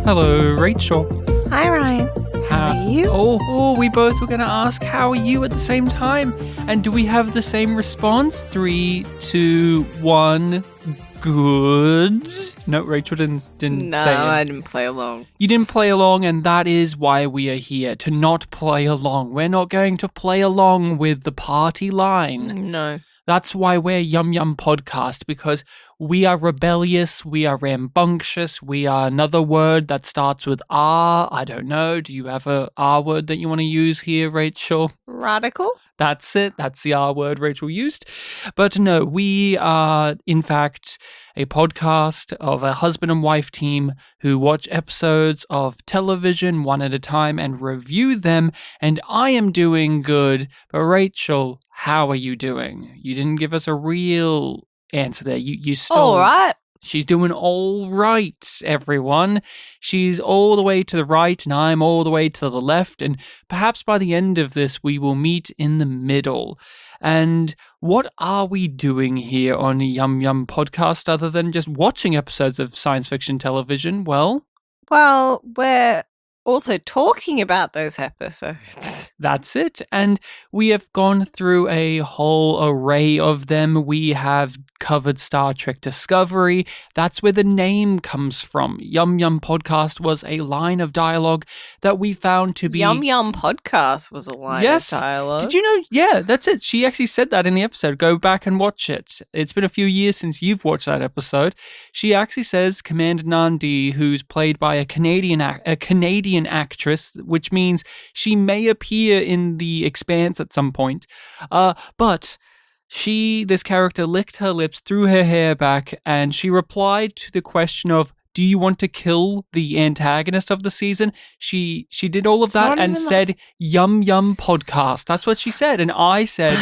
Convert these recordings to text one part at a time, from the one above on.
Hello, Rachel. Hi, Ryan. How are you? Oh, we both were going to ask, how are you at the same time? And do we have the same response? 3, 2, 1, good. No, Rachel didn't say it. No, I didn't play along. You didn't play along, and that is why we are here, to not play along. We're not going to play along with the party line. No. That's why we're Podcast, because we are rebellious, we are rambunctious, we are another word that starts with R. I don't know. Do you have a R word that you want to use here, Rachel? Radical? That's it. That's the R word Rachel used. But no, we are, in fact, a podcast of a husband and wife team who watch episodes of television one at a time and review them. And I am doing good. But Rachel, how are you doing? You didn't give us a real answer there. You stole. All right. She's doing all right, everyone. She's all the way to the right, and I'm all the way to the left, and perhaps by the end of this, we will meet in the middle. And what are we doing here on Yum Yum Podcast other than just watching episodes of science fiction television? Well, we're also talking about those episodes. That's it. And we have gone through a whole array of them. We have covered Star Trek Discovery. That's where the name comes from. Yum Yum Podcast was a line of dialogue that we found to be... Yum Yum Podcast was a line of dialogue. Did you know? Yeah, that's it. She actually said that in the episode. Go back and watch it. It's been a few years since you've watched that episode. She actually says Commander Nandi, who's played by a Canadian actress, which means she may appear in the Expanse at some point. But this character licked her lips, threw her hair back, and she replied to the question of, do you want to kill the antagonist of the season? She did all of that and said, Yum Yum Podcast. That's what she said. And I said,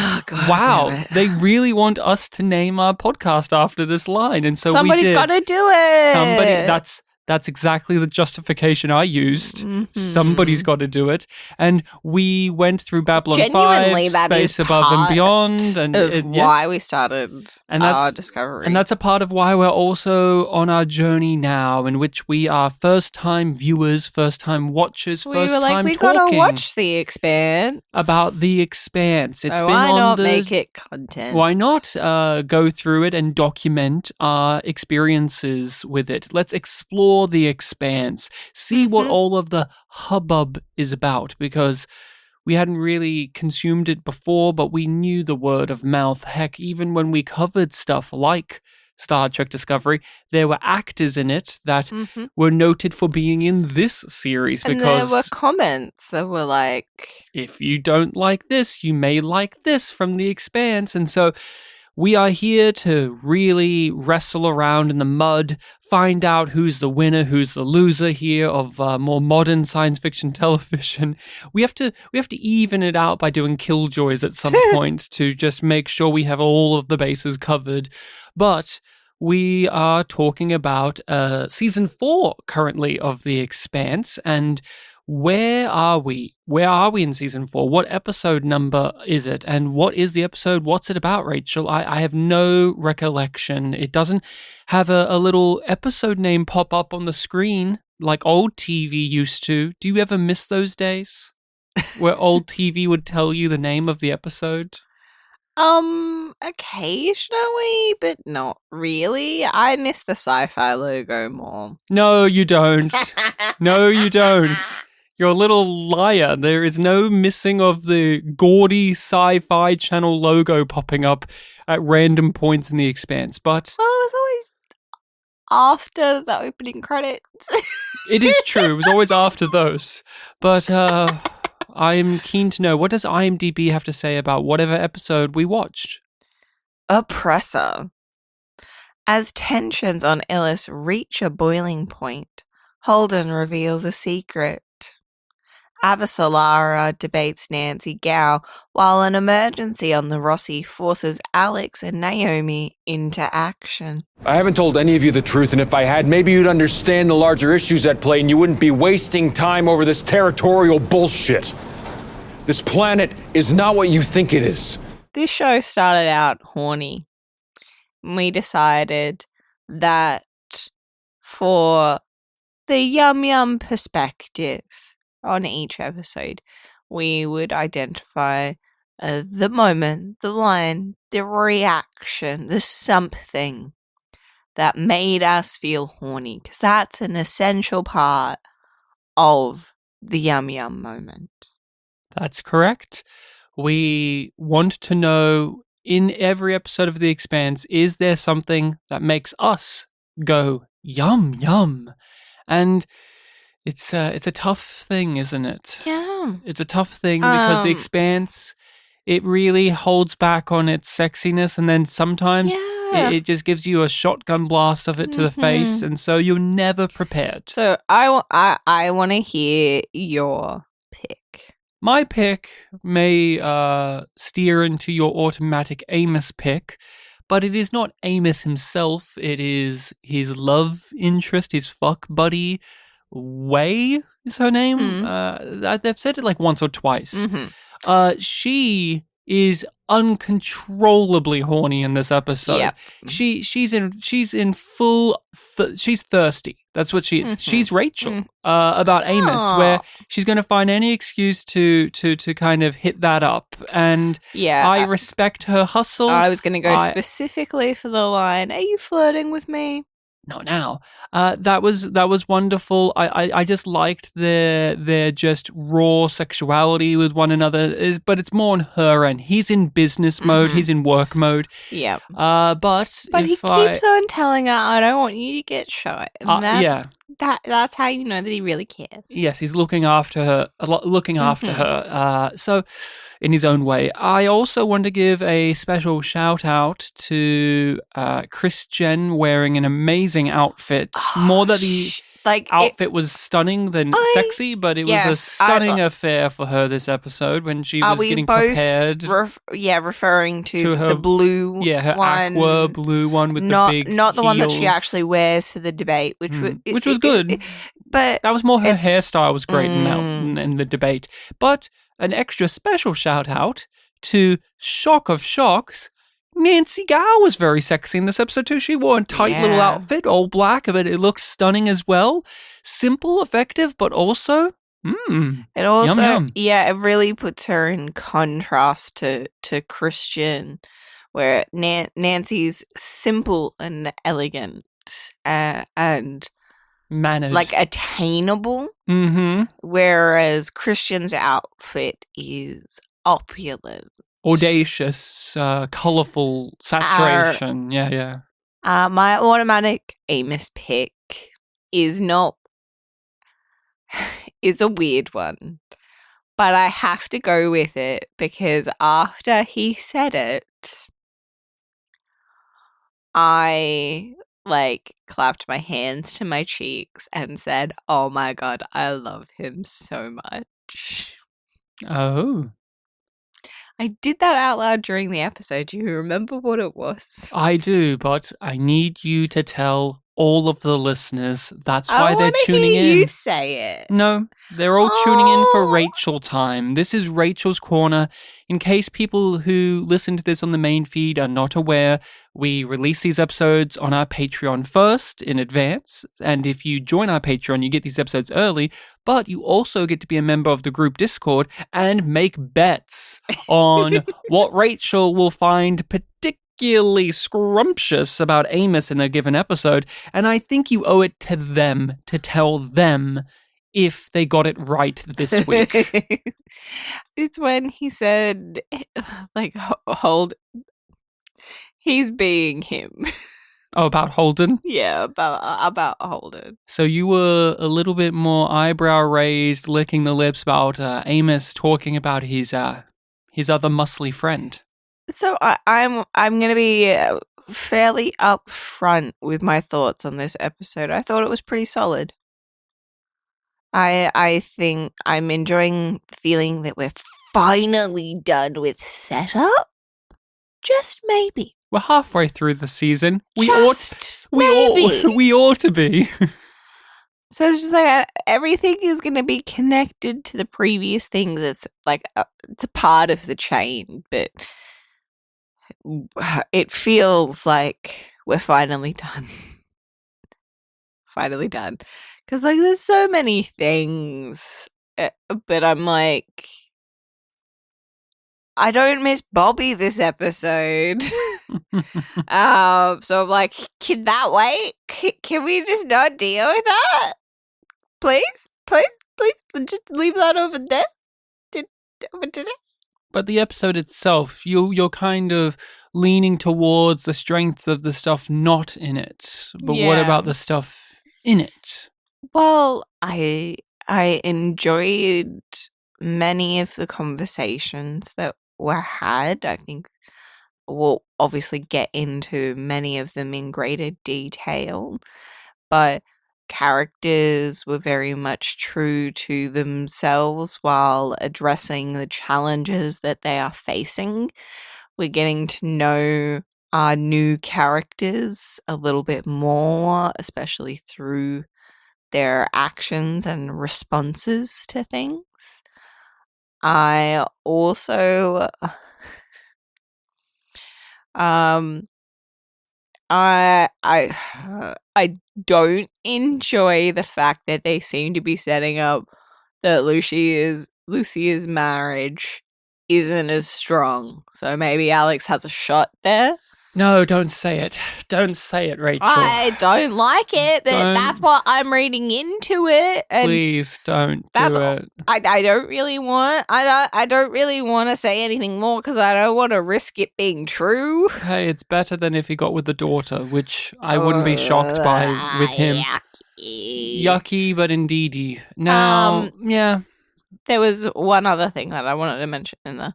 wow, they really want us to name our podcast after this line. And so somebody's got to do it. That's exactly the justification I used. Mm-hmm. Somebody's got to do it. And we went through Babylon 5, Space Above and Beyond. And why we started our discovery. And that's a part of why we're also on our journey now, in which we are first-time viewers, first-time watchers, first-time talking. We got to watch The Expanse. About The Expanse. It's been why on not make it content? Why not go through it and document our experiences with it? Let's explore The Expanse, see what all of the hubbub is about, because we hadn't really consumed it before, but we knew the word of mouth. Heck, even when we covered stuff like Star Trek Discovery, there were actors in it that were noted for being in this series. And because there were comments that were like, if you don't like this, you may like this from The Expanse. And so we are here to really wrestle around in the mud, find out who's the winner, who's the loser here of more modern science fiction television. We have to even it out by doing killjoys at some point to just make sure we have all of the bases covered. But we are talking about season 4 currently of The Expanse, and where are we? Where are we in season 4? What episode number is it? And what is the episode? What's it about, Rachel? I have no recollection. It doesn't have a little episode name pop up on the screen like old TV used to. Do you ever miss those days where old TV would tell you the name of the episode? Occasionally, but not really. I miss the Sci-Fi logo more. No, you don't. No, you don't. You're a little liar. There is no missing of the gaudy Sci-Fi channel logo popping up at random points in The Expanse, but... Well, it was always after the opening credits. It is true. It was always after those. But I'm keen to know, what does IMDb have to say about whatever episode we watched? Oppressor. As tensions on Ellis reach a boiling point, Holden reveals a secret. Avasarala debates Nancy Gow, while an emergency on the Rossi forces Alex and Naomi into action. I haven't told any of you the truth, and if I had, maybe you'd understand the larger issues at play and you wouldn't be wasting time over this territorial bullshit. This planet is not what you think it is. This show started out horny. We decided that for the Yum Yum perspective on each episode, we would identify the moment, the line, the reaction, the something that made us feel horny, because that's an essential part of the Yum Yum moment. That's correct. We want to know in every episode of The Expanse, is there something that makes us go yum yum? And it's a tough thing, isn't it? Yeah. It's a tough thing because The Expanse, it really holds back on its sexiness, and then sometimes it just gives you a shotgun blast of it to the face, and so you're never prepared. So I want to hear your pick. My pick may steer into your automatic Amos pick, but it is not Amos himself. It is his love interest, his fuck buddy, Wei is her name. They've said it like once or twice. She is uncontrollably horny in this episode. Yep. She's in full. She's thirsty. That's what she is. She's Rachel about Amos, where she's going to find any excuse to kind of hit that up. And I respect her hustle. I was going to go specifically for the line, "Are you flirting with me?" Not now. That was wonderful. I just liked their just raw sexuality with one another. But it's more on her end. He's in business mode. He's in work mode. Yeah. But he keeps on telling her, "I don't want you to get shot." And that's how you know that he really cares. Yes, he's looking after her. So, in his own way. I also want to give a special shout out to Christian wearing an amazing outfit. More that the outfit was stunning than sexy, but it was a stunning affair for her this episode when she was getting prepared. Referring to her, the blue her one. aqua blue one with not, the big Not the one that she heels. actually wears for the debate, which was good. But that was more her hairstyle was great in the debate. But an extra special shout out to shock of shocks, Nancy Gow was very sexy in this episode too. She wore a tight little outfit, all black, but it looks stunning as well. Simple, effective, but also, it also, yum, yum. It really puts her in contrast to Christian, where Nancy's simple and elegant and mannered, like attainable, whereas Christian's outfit is opulent. Audacious, colourful, saturation. My automatic Amos pick is a weird one, but I have to go with it because after he said it, I clapped my hands to my cheeks and said, "Oh my God, I love him so much." Oh. I did that out loud during the episode. Do you remember what it was? I do, but I need you to tell all of the listeners. That's why they're tuning in. You say it. No, they're all tuning in for Rachel time. This is Rachel's Corner. In case people who listen to this on the main feed are not aware, we release these episodes on our Patreon first in advance. And if you join our Patreon, you get these episodes early, but you also get to be a member of the group Discord and make bets on what Rachel will find particularly scrumptious about Amos in a given episode. And I think you owe it to them to tell them if they got it right this week. It's when he said, hold. He's being him. Oh, about Holden? Yeah, about Holden. So you were a little bit more eyebrow raised, licking the lips about Amos talking about his other muscly friend. So I'm going to be fairly upfront with my thoughts on this episode. I thought it was pretty solid. I think I'm enjoying the feeling that we're finally done with setup. Just maybe. We're halfway through the season. We maybe. ought to be. So it's just like everything is going to be connected to the previous things. It's like it's a part of the chain, but it feels like we're finally done. Finally done. Because, like, there's so many things, but I'm like, I don't miss Bobby this episode. So I'm like, can that wait? Can we just not deal with that? Please? Just leave that over there? But the episode itself, you're kind of leaning towards the strengths of the stuff not in it. But what Yeah. about the stuff in it? Well, I enjoyed many of the conversations that were had. I think we'll obviously get into many of them in greater detail, but characters were very much true to themselves while addressing the challenges that they are facing. We're getting to know our new characters a little bit more, especially through their actions and responses to things. I also I don't enjoy the fact that they seem to be setting up that Lucia's marriage isn't as strong. So maybe Alex has a shot there. No, don't say it. Don't say it, Rachel. I don't like it, but Don't. that's what I'm reading into it. And Please don't do that's it. I don't really want I don't really want to say anything more because I don't want to risk it being true. Hey, it's better than if he got with the daughter, which I wouldn't be shocked by with him. Yucky, but indeedy. Now, yeah. There was one other thing that I wanted to mention in the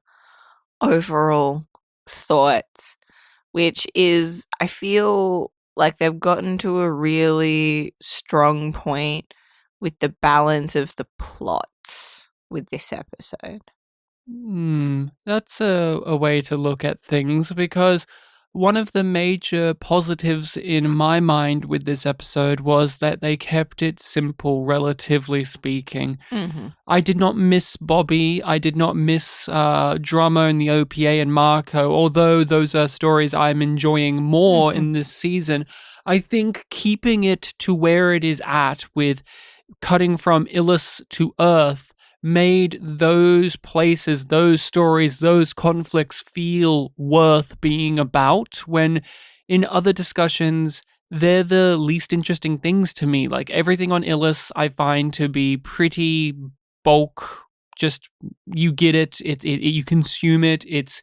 overall thoughts, which is I feel like they've gotten to a really strong point with the balance of the plots with this episode. That's a way to look at things, because one of the major positives in my mind with this episode was that they kept it simple, relatively speaking. Mm-hmm. I did not miss Bobby. I did not miss Drummer and the OPA and Marco, although those are stories I'm enjoying more in this season. I think keeping it to where it is at, with cutting from Illis to Earth, made those places, those stories, those conflicts feel worth being about, when in other discussions, they're the least interesting things to me. Like, everything on Illis I find to be pretty bulk, just you get it, you consume it, it's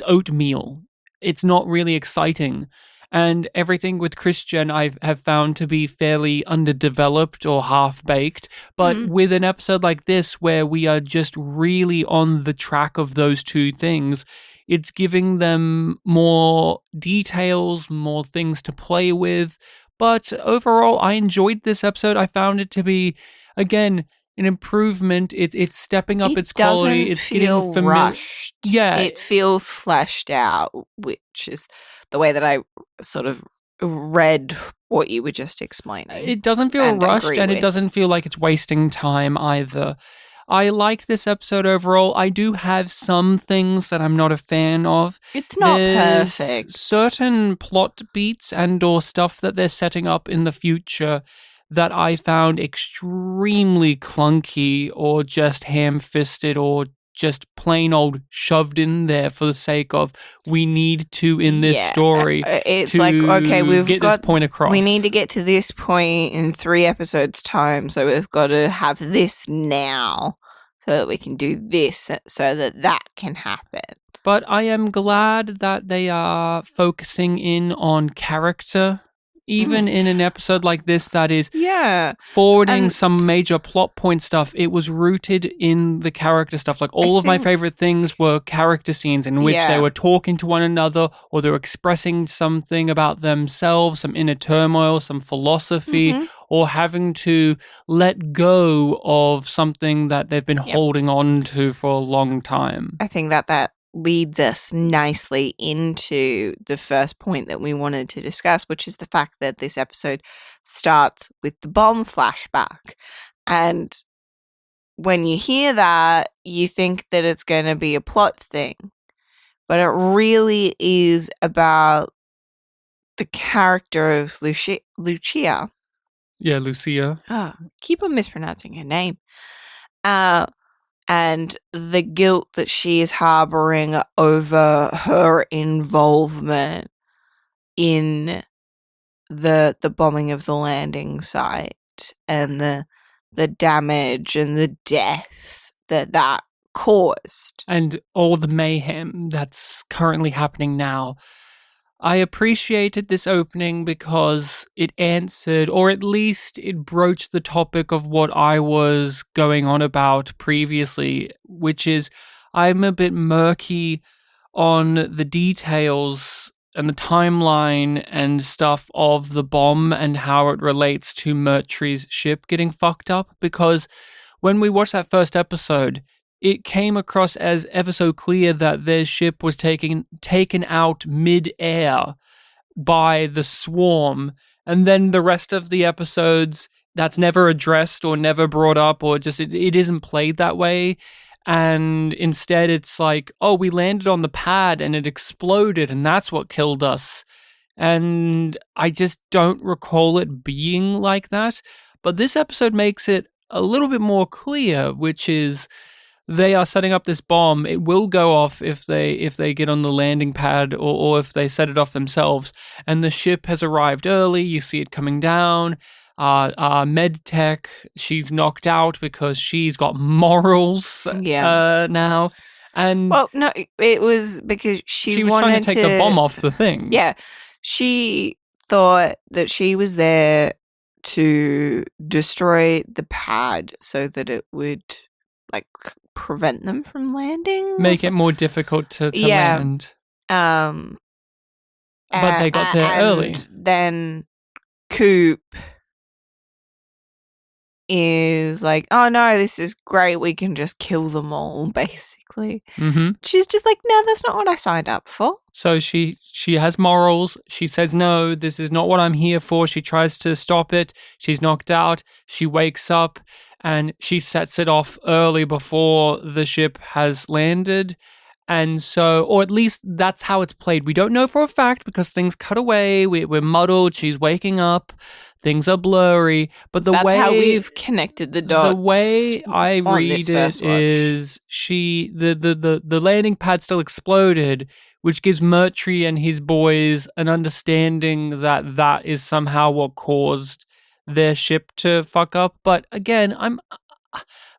oatmeal. It's not really exciting. And everything with Christian I have found to be fairly underdeveloped or half-baked. But with an episode like this, where we are just really on the track of those two things, it's giving them more details, more things to play with. But overall, I enjoyed this episode. I found it to be, again, an improvement. It's stepping up its quality. It's getting familiar. Rushed. Yeah, it feels fleshed out, which is the way that I sort of read what you were just explaining. It doesn't feel rushed, and it doesn't feel like it's wasting time either. I like this episode overall. I do have some things that I'm not a fan of. It's not There's perfect. Certain plot beats and or stuff that they're setting up in the future that I found extremely clunky, or just ham-fisted, or just plain old shoved in there for the sake of, we need to in this story. It's to like, okay, we've get got this point across. We need to get to this point in 3 episodes' time, so we've got to have this now, so that we can do this, so that can happen. But I am glad that they are focusing in on character, even in an episode like this that is forwarding And some major plot point stuff. It was rooted in the character stuff. Like, all of my favorite things were character scenes in which they were talking to one another, or they were expressing something about themselves, some inner turmoil, some philosophy, or having to let go of something that they've been holding on to for a long time. I think that leads us nicely into the first point that we wanted to discuss, which is the fact that this episode starts with the bomb flashback. And when you hear that, you think that it's going to be a plot thing. But it really is about the character of Lucia. Yeah, Lucia. Keep on mispronouncing her name. And the guilt that she is harboring over her involvement in the bombing of the landing site and the damage and the death that caused. And all the mayhem that's currently happening now. I appreciated this opening because it answered, or at least it broached the topic of what I was going on about previously, which is I'm a bit murky on the details and the timeline and stuff of the bomb and how it relates to Mertry's ship getting fucked up, because when we watched that first episode, it came across as ever so clear that their ship was taken out mid-air by the swarm, and then the rest of the episodes, that's never addressed or never brought up, or just it isn't played that way. And instead it's like, oh, we landed on the pad and it exploded and that's what killed us. And I just don't recall it being like that. But this episode makes it a little bit more clear, which is they are setting up this bomb. It will go off if they get on the landing pad or if they set it off themselves. And the ship has arrived early. You see it coming down. Medtech, she's knocked out because she's got morals now. And well, no, it was because she was wanted trying to take the bomb off the thing. Yeah, she thought that she was there to destroy the pad so that it would like prevent them from landing, make it more difficult to land. But they got there early. Then Coop is like, oh no, this is great, we can just kill them all, basically. Mm-hmm. She's just like, no, that's not what I signed up for. So she has morals. She says, no, this is not what I'm here for. She tries to stop it. She's knocked out. She wakes up and she sets it off early before the ship has landed. And so, or at least that's how it's played. We don't know for a fact because things cut away. We're muddled. She's waking up. Things are blurry. But that's how we've connected the dots. The way I read it is the landing pad still exploded, which gives Mertry and his boys an understanding that that is somehow what caused their ship to fuck up. But again,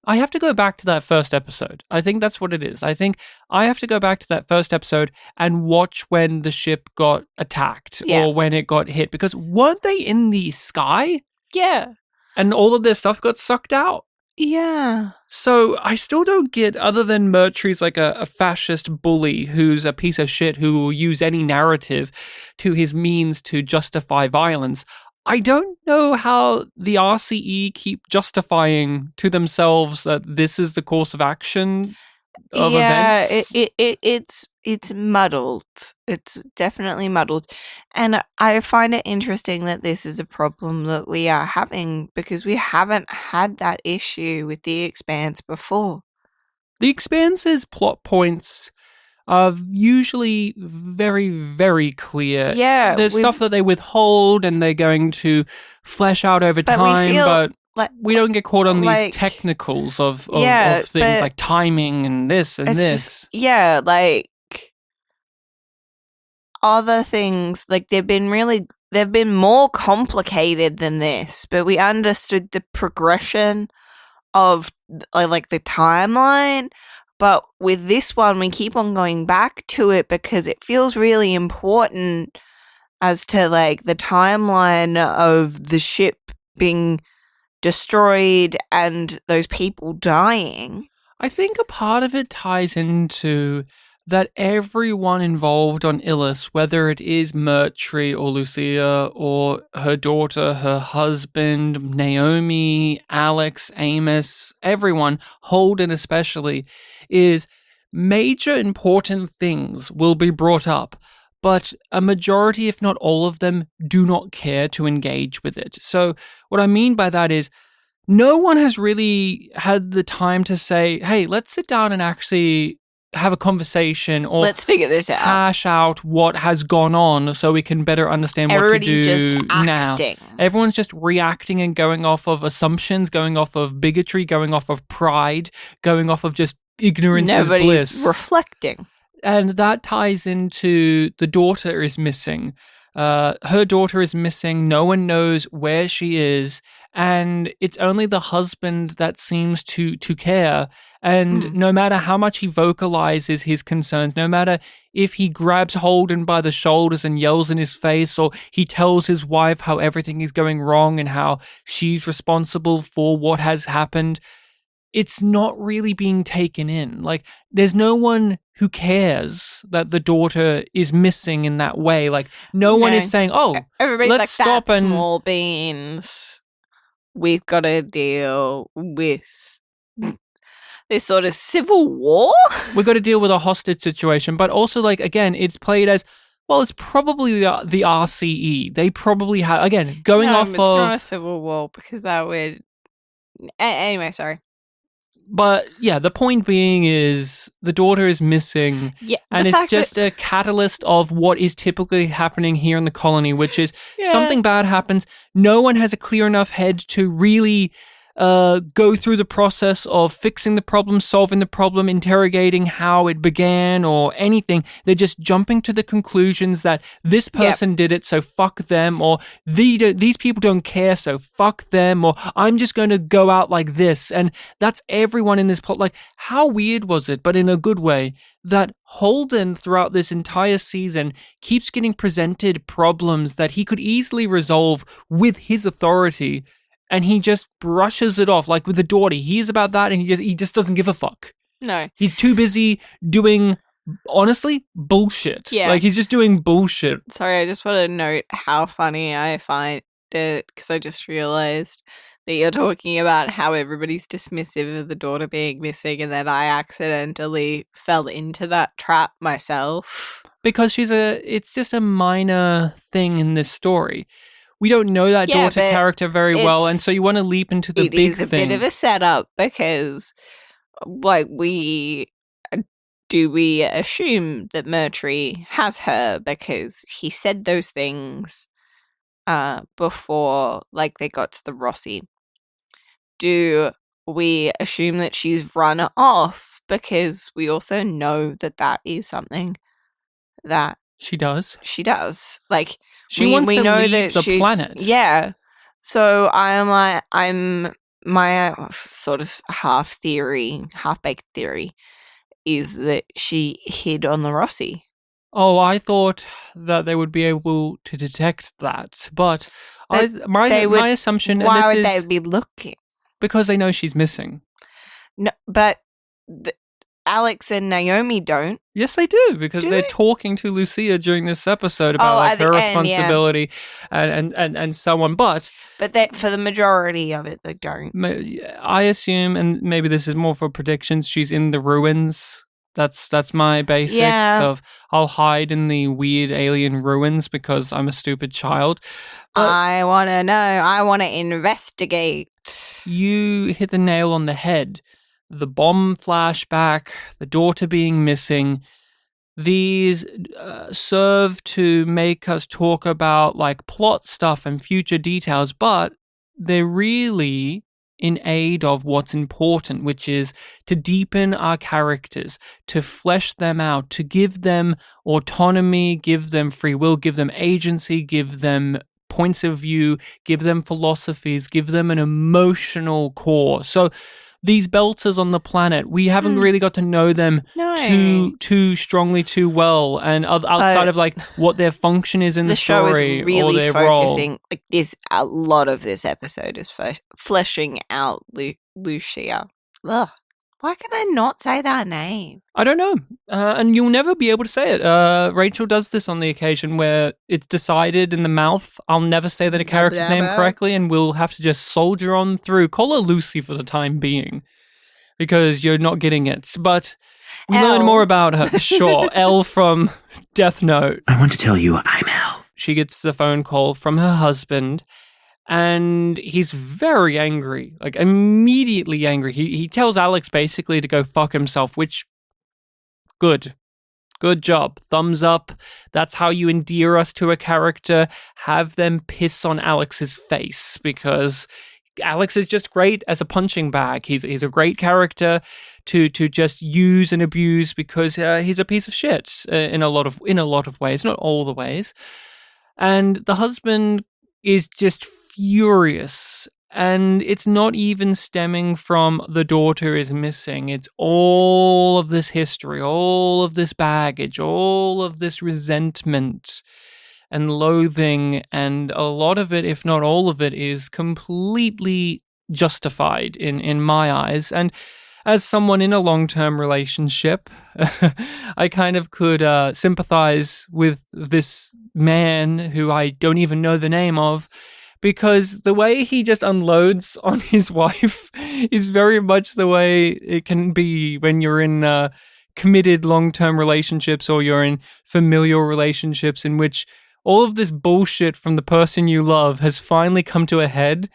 I have to go back to that first episode. I think that's what it is. I think I have to go back to that first episode and watch when the ship got attacked or when it got hit. Because weren't they in the sky? Yeah. And all of their stuff got sucked out? Yeah. So I still don't get, other than Mertry's like a fascist bully who's a piece of shit who will use any narrative to his means to justify violence, I don't know how the RCE keep justifying to themselves that this is the course of action of events. It's muddled. It's definitely muddled. And I find it interesting that this is a problem that we are having because we haven't had that issue with The Expanse before. The Expanse's plot points are usually very, very clear. Yeah. There's stuff that they withhold and they're going to flesh out over time, but we don't get caught on these technicals of things like timing and this and this. Like other things, like they've been more complicated than this, but we understood the progression of like the timeline. But with this one, we keep on going back to it because it feels really important as to like the timeline of the ship being destroyed and those people dying. I think a part of it ties into that everyone involved on Illis, whether it is Mertry or Lucia or her daughter, her husband, Naomi, Alex, Amos, everyone, Holden especially, is major important things will be brought up, but a majority, if not all of them, do not care to engage with it. So what I mean by that is no one has really had the time to say, hey, let's sit down and actually have a conversation or let's figure this out. Hash out what has gone on so we can better understand what to Everybody's do just now. acting. Everyone's just reacting and going off of assumptions, going off of bigotry, going off of pride, going off of just ignorance is Nobody's bliss. reflecting. And that ties into the daughter is missing. Her daughter is missing. No one knows where she is. And it's only the husband that seems to care. And no matter how much he vocalizes his concerns, no matter if he grabs Holden by the shoulders and yells in his face, or he tells his wife how everything is going wrong and how she's responsible for what has happened, it's not really being taken in. Like, there's no one who cares that the daughter is missing in that way. Like, no one is saying, oh, everybody's let's like, stop that's and small beans. We've got to deal with this sort of civil war. we've got to deal with a hostage situation. But also, like, again, it's played as, well, it's probably the RCE. They probably have, again, going off it's of... not a civil war because that would... Anyway, sorry. But yeah, the point being is the daughter is missing, and it's just a catalyst of what is typically happening here in the colony, which is something bad happens. No one has a clear enough head to really go through the process of fixing the problem, solving the problem, interrogating how it began or anything. They're just jumping to the conclusions that this person did it, so fuck them, or these people don't care, so fuck them, or I'm just going to go out like this. And that's everyone in this plot. Like, how weird was it, but in a good way, that Holden throughout this entire season keeps getting presented problems that he could easily resolve with his authority, and he just brushes it off. Like with the daughter, he's about that, and he just doesn't give a fuck. No. He's too busy doing, honestly, bullshit. Yeah. Like, he's just doing bullshit. Sorry, I just want to note how funny I find it, because I just realized that you're talking about how everybody's dismissive of the daughter being missing, and then I accidentally fell into that trap myself. Because it's just a minor thing in this story. We don't know that daughter character very well, and so you want to leap into the big thing. It is a bit of a setup because, like, we assume that Murtry has her because he said those things before, like, they got to the Rossi. Do we assume that she's run off because we also know that is something that she does? She does. Like, she wants to leave the planet. Yeah. So my sort of half-baked theory is that she hid on the Rossi. Oh, I thought that they would be able to detect that, but my assumption. Why would they be looking? Because they know she's missing. No, but Alex and Naomi don't. Yes, they do, because they're talking to Lucia during this episode about her responsibility and so on. But for the majority of it, they don't. I assume, and maybe this is more for predictions, she's in the ruins. That's my basics of I'll hide in the weird alien ruins because I'm a stupid child. But I want to know. I want to investigate. You hit the nail on the head. The bomb flashback, the daughter being missing, these serve to make us talk about like plot stuff and future details, but they're really in aid of what's important, which is to deepen our characters, to flesh them out, to give them autonomy, give them free will, give them agency, give them points of view, give them philosophies, give them an emotional core. So these belters on the planet, we haven't really got to know them too strongly, too well, and outside of like what their function is in the story, show is really or their focusing. role. Like a lot of this episode is fleshing out Lucia. Ugh. Why can I not say that name? I don't know, and you'll never be able to say it. Rachel does this on the occasion where it's decided in the mouth. I'll never say that a character's name correctly, and we'll have to just soldier on through. Call her Lucy for the time being, because you're not getting it. But we learn more about her. Sure, Elle from Death Note. I want to tell you I'm Elle. She gets the phone call from her husband, and he's very angry, like immediately angry. He tells Alex basically to go fuck himself, which Good. Good job. Thumbs up. That's how you endear us to a character. Have them piss on Alex's face, because Alex is just great as a punching bag. He's a great character to just use and abuse, because he's a piece of shit in a lot of ways, not all the ways. And the husband is just furious. And it's not even stemming from the daughter is missing. It's all of this history, all of this baggage, all of this resentment and loathing. And a lot of it, if not all of it, is completely justified in my eyes. And as someone in a long-term relationship, I kind of could sympathize with this man who I don't even know the name of, because the way he just unloads on his wife is very much the way it can be when you're in committed long-term relationships, or you're in familial relationships in which all of this bullshit from the person you love has finally come to a head,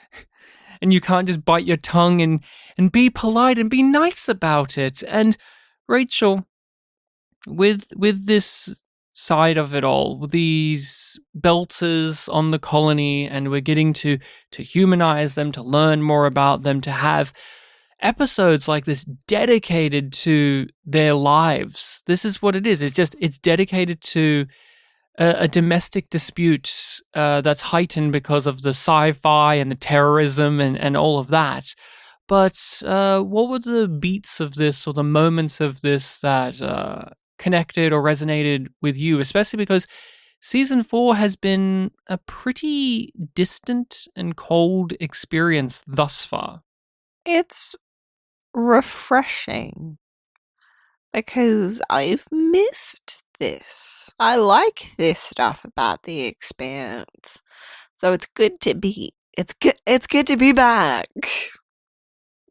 and you can't just bite your tongue and be polite and be nice about it. And Rachel, with this side of it all, these belters on the colony, and we're getting to humanize them, to learn more about them, to have episodes like this dedicated to their lives. This is what it is. It's dedicated to a domestic dispute that's heightened because of the sci-fi and the terrorism and all of that. But what were the beats of this, or the moments of this that connected or resonated with you, especially because season 4 has been a pretty distant and cold experience thus far? It's refreshing because I've missed this. I like this stuff about the Expanse, so it's good to be back.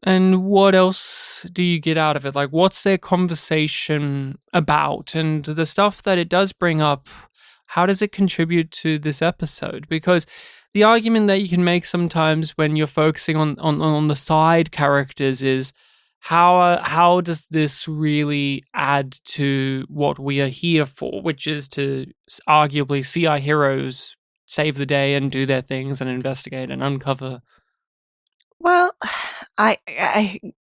And what else do you get out of it? Like, what's their conversation about? And the stuff that it does bring up, how does it contribute to this episode? Because the argument that you can make sometimes when you're focusing on the side characters is, how does this really add to what we are here for, which is to arguably see our heroes save the day and do their things and investigate and uncover? Well,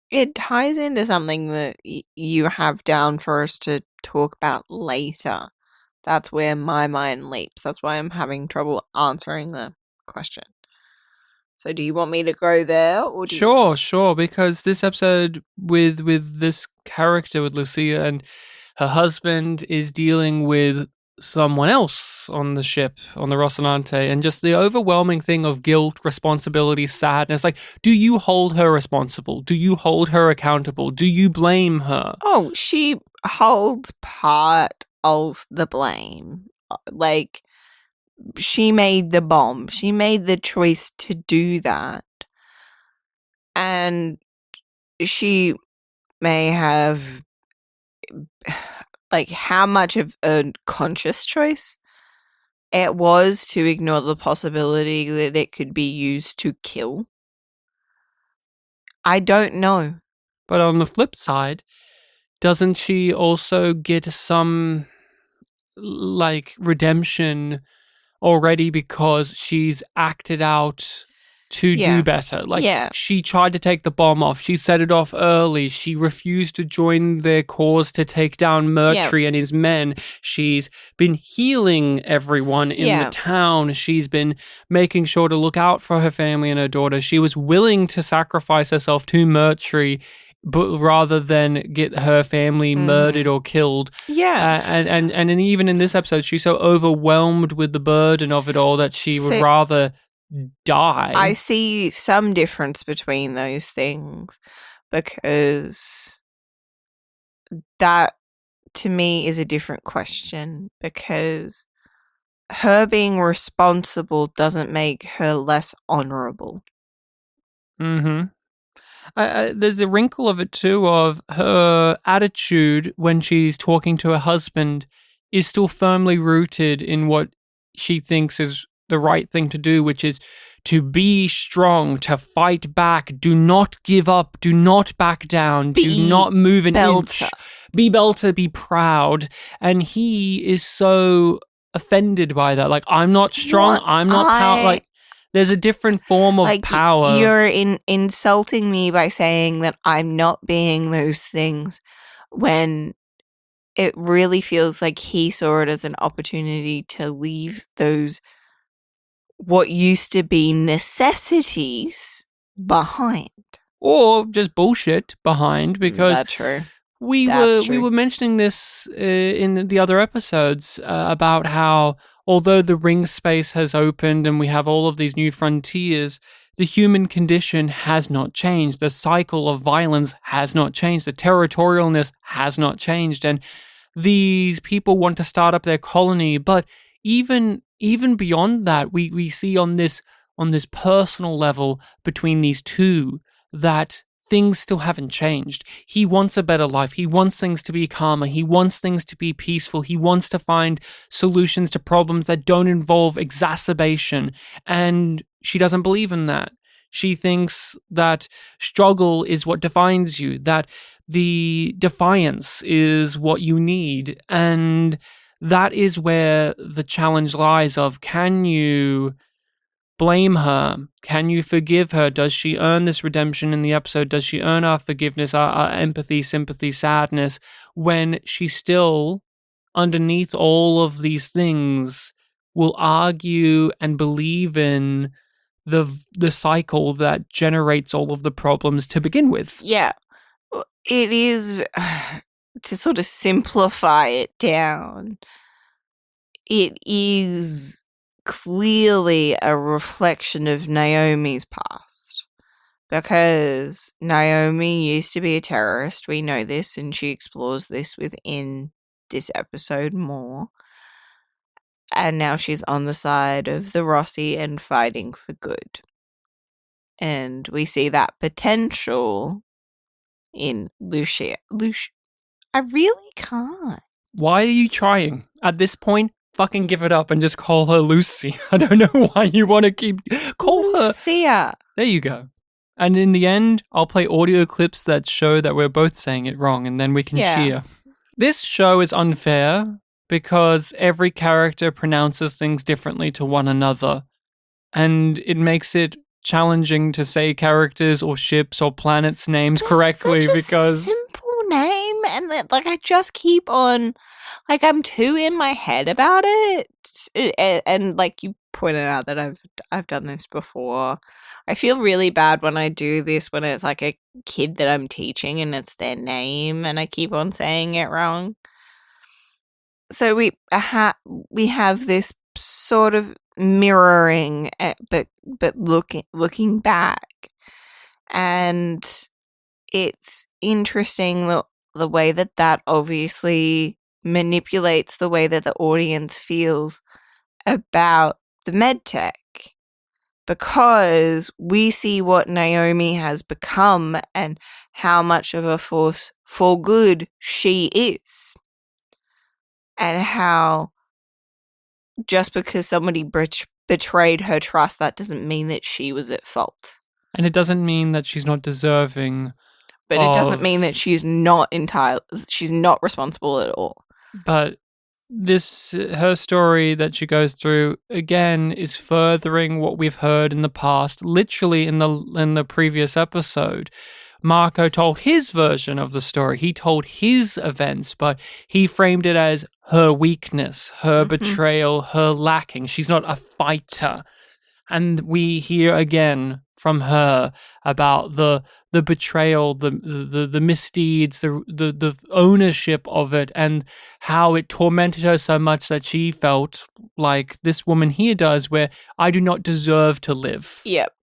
it ties into something that you have down for us to talk about later. That's where my mind leaps. That's why I'm having trouble answering the question. So do you want me to go there? Or Sure, because this episode with this character, with Lucia and her husband, is dealing with someone else on the ship, on the Rocinante, and just the overwhelming thing of guilt, responsibility, sadness. Like, do you hold her responsible? Do you hold her accountable? Do you blame her? Oh, she holds part of the blame. Like, she made the bomb. She made the choice to do that. And she may have, like, how much of a conscious choice it was to ignore the possibility that it could be used to kill. I don't know. But on the flip side, doesn't she also get some, like, redemption already because she's acted out to do better? Like, she tried to take the bomb off. She set it off early. She refused to join their cause to take down Mercury and his men. She's been healing everyone in the town. She's been making sure to look out for her family and her daughter. She was willing to sacrifice herself to Mercury, but rather than get her family murdered or killed. And even in this episode, she's so overwhelmed with the burden of it all that she would rather die. I see some difference between those things, because that to me is a different question, because her being responsible doesn't make her less honorable. There's a wrinkle of it too, of her attitude when she's talking to her husband is still firmly rooted in what she thinks is the right thing to do, which is to be strong, to fight back, do not give up, do not back down, do not move an inch. be belter, be proud. And he is so offended by that. Like, I'm not strong, What? I'm not power. Like, there's a different form of like power. You're insulting me by saying that I'm not being those things when it really feels like he saw it as an opportunity to leave those what used to be necessities behind. Or just bullshit behind, because That's true. we That's were true. mentioning this in the other episodes about how, although the ring space has opened and we have all of these new frontiers, the human condition has not changed. The cycle of violence has not changed. The territorialness has not changed. And these people want to start up their colony, but even beyond that, we see on this personal level between these two that things still haven't changed. He wants a better life. He wants things to be calmer. He wants things to be peaceful. He wants to find solutions to problems that don't involve exacerbation. And she doesn't believe in that. She thinks that struggle is what defines you, that the defiance is what you need. And that is where the challenge lies of, can you blame her? Can you forgive her? Does she earn this redemption in the episode? Does she earn our forgiveness, our empathy, sympathy, sadness, when she still, underneath all of these things, will argue and believe in the cycle that generates all of the problems to begin with? Yeah. It is, to sort of simplify it down, it is clearly a reflection of Naomi's past. Because Naomi used to be a terrorist, we know this, and she explores this within this episode more. And now she's on the side of the Rossi and fighting for good. And we see that potential in Lucia. I really can't. Why are you trying? At this point, fucking give it up and just call her Lucy. I don't know why you want to call her. Lucia. There you go. And in the end, I'll play audio clips that show that we're both saying it wrong, and then we can cheer. This show is unfair because every character pronounces things differently to one another, and it makes it challenging to say characters or ships or planets' names correctly such a because simple name, and like I just keep on, like I'm too in my head about it. And like you pointed out that I've done this before. I feel really bad when I do this when it's like a kid that I'm teaching and it's their name and I keep on saying it wrong. So we have this sort of mirroring, but looking back, and it's interesting the way that obviously manipulates the way that the audience feels about the medtech, because we see what Naomi has become and how much of a force for good she is, and how just because somebody betrayed her trust, that doesn't mean that she was at fault. And it doesn't mean that she's not deserving. But it doesn't mean that she's not responsible at all. But her story that she goes through, again, is furthering what we've heard in the past. Literally in the previous episode, Marco told his version of the story. He told his events, but he framed it as her weakness, her betrayal, her lacking. She's not a fighter. And we hear again from her about the betrayal, the misdeeds, the ownership of it, and how it tormented her so much that she felt like this woman here does, where I do not deserve to live. Yep.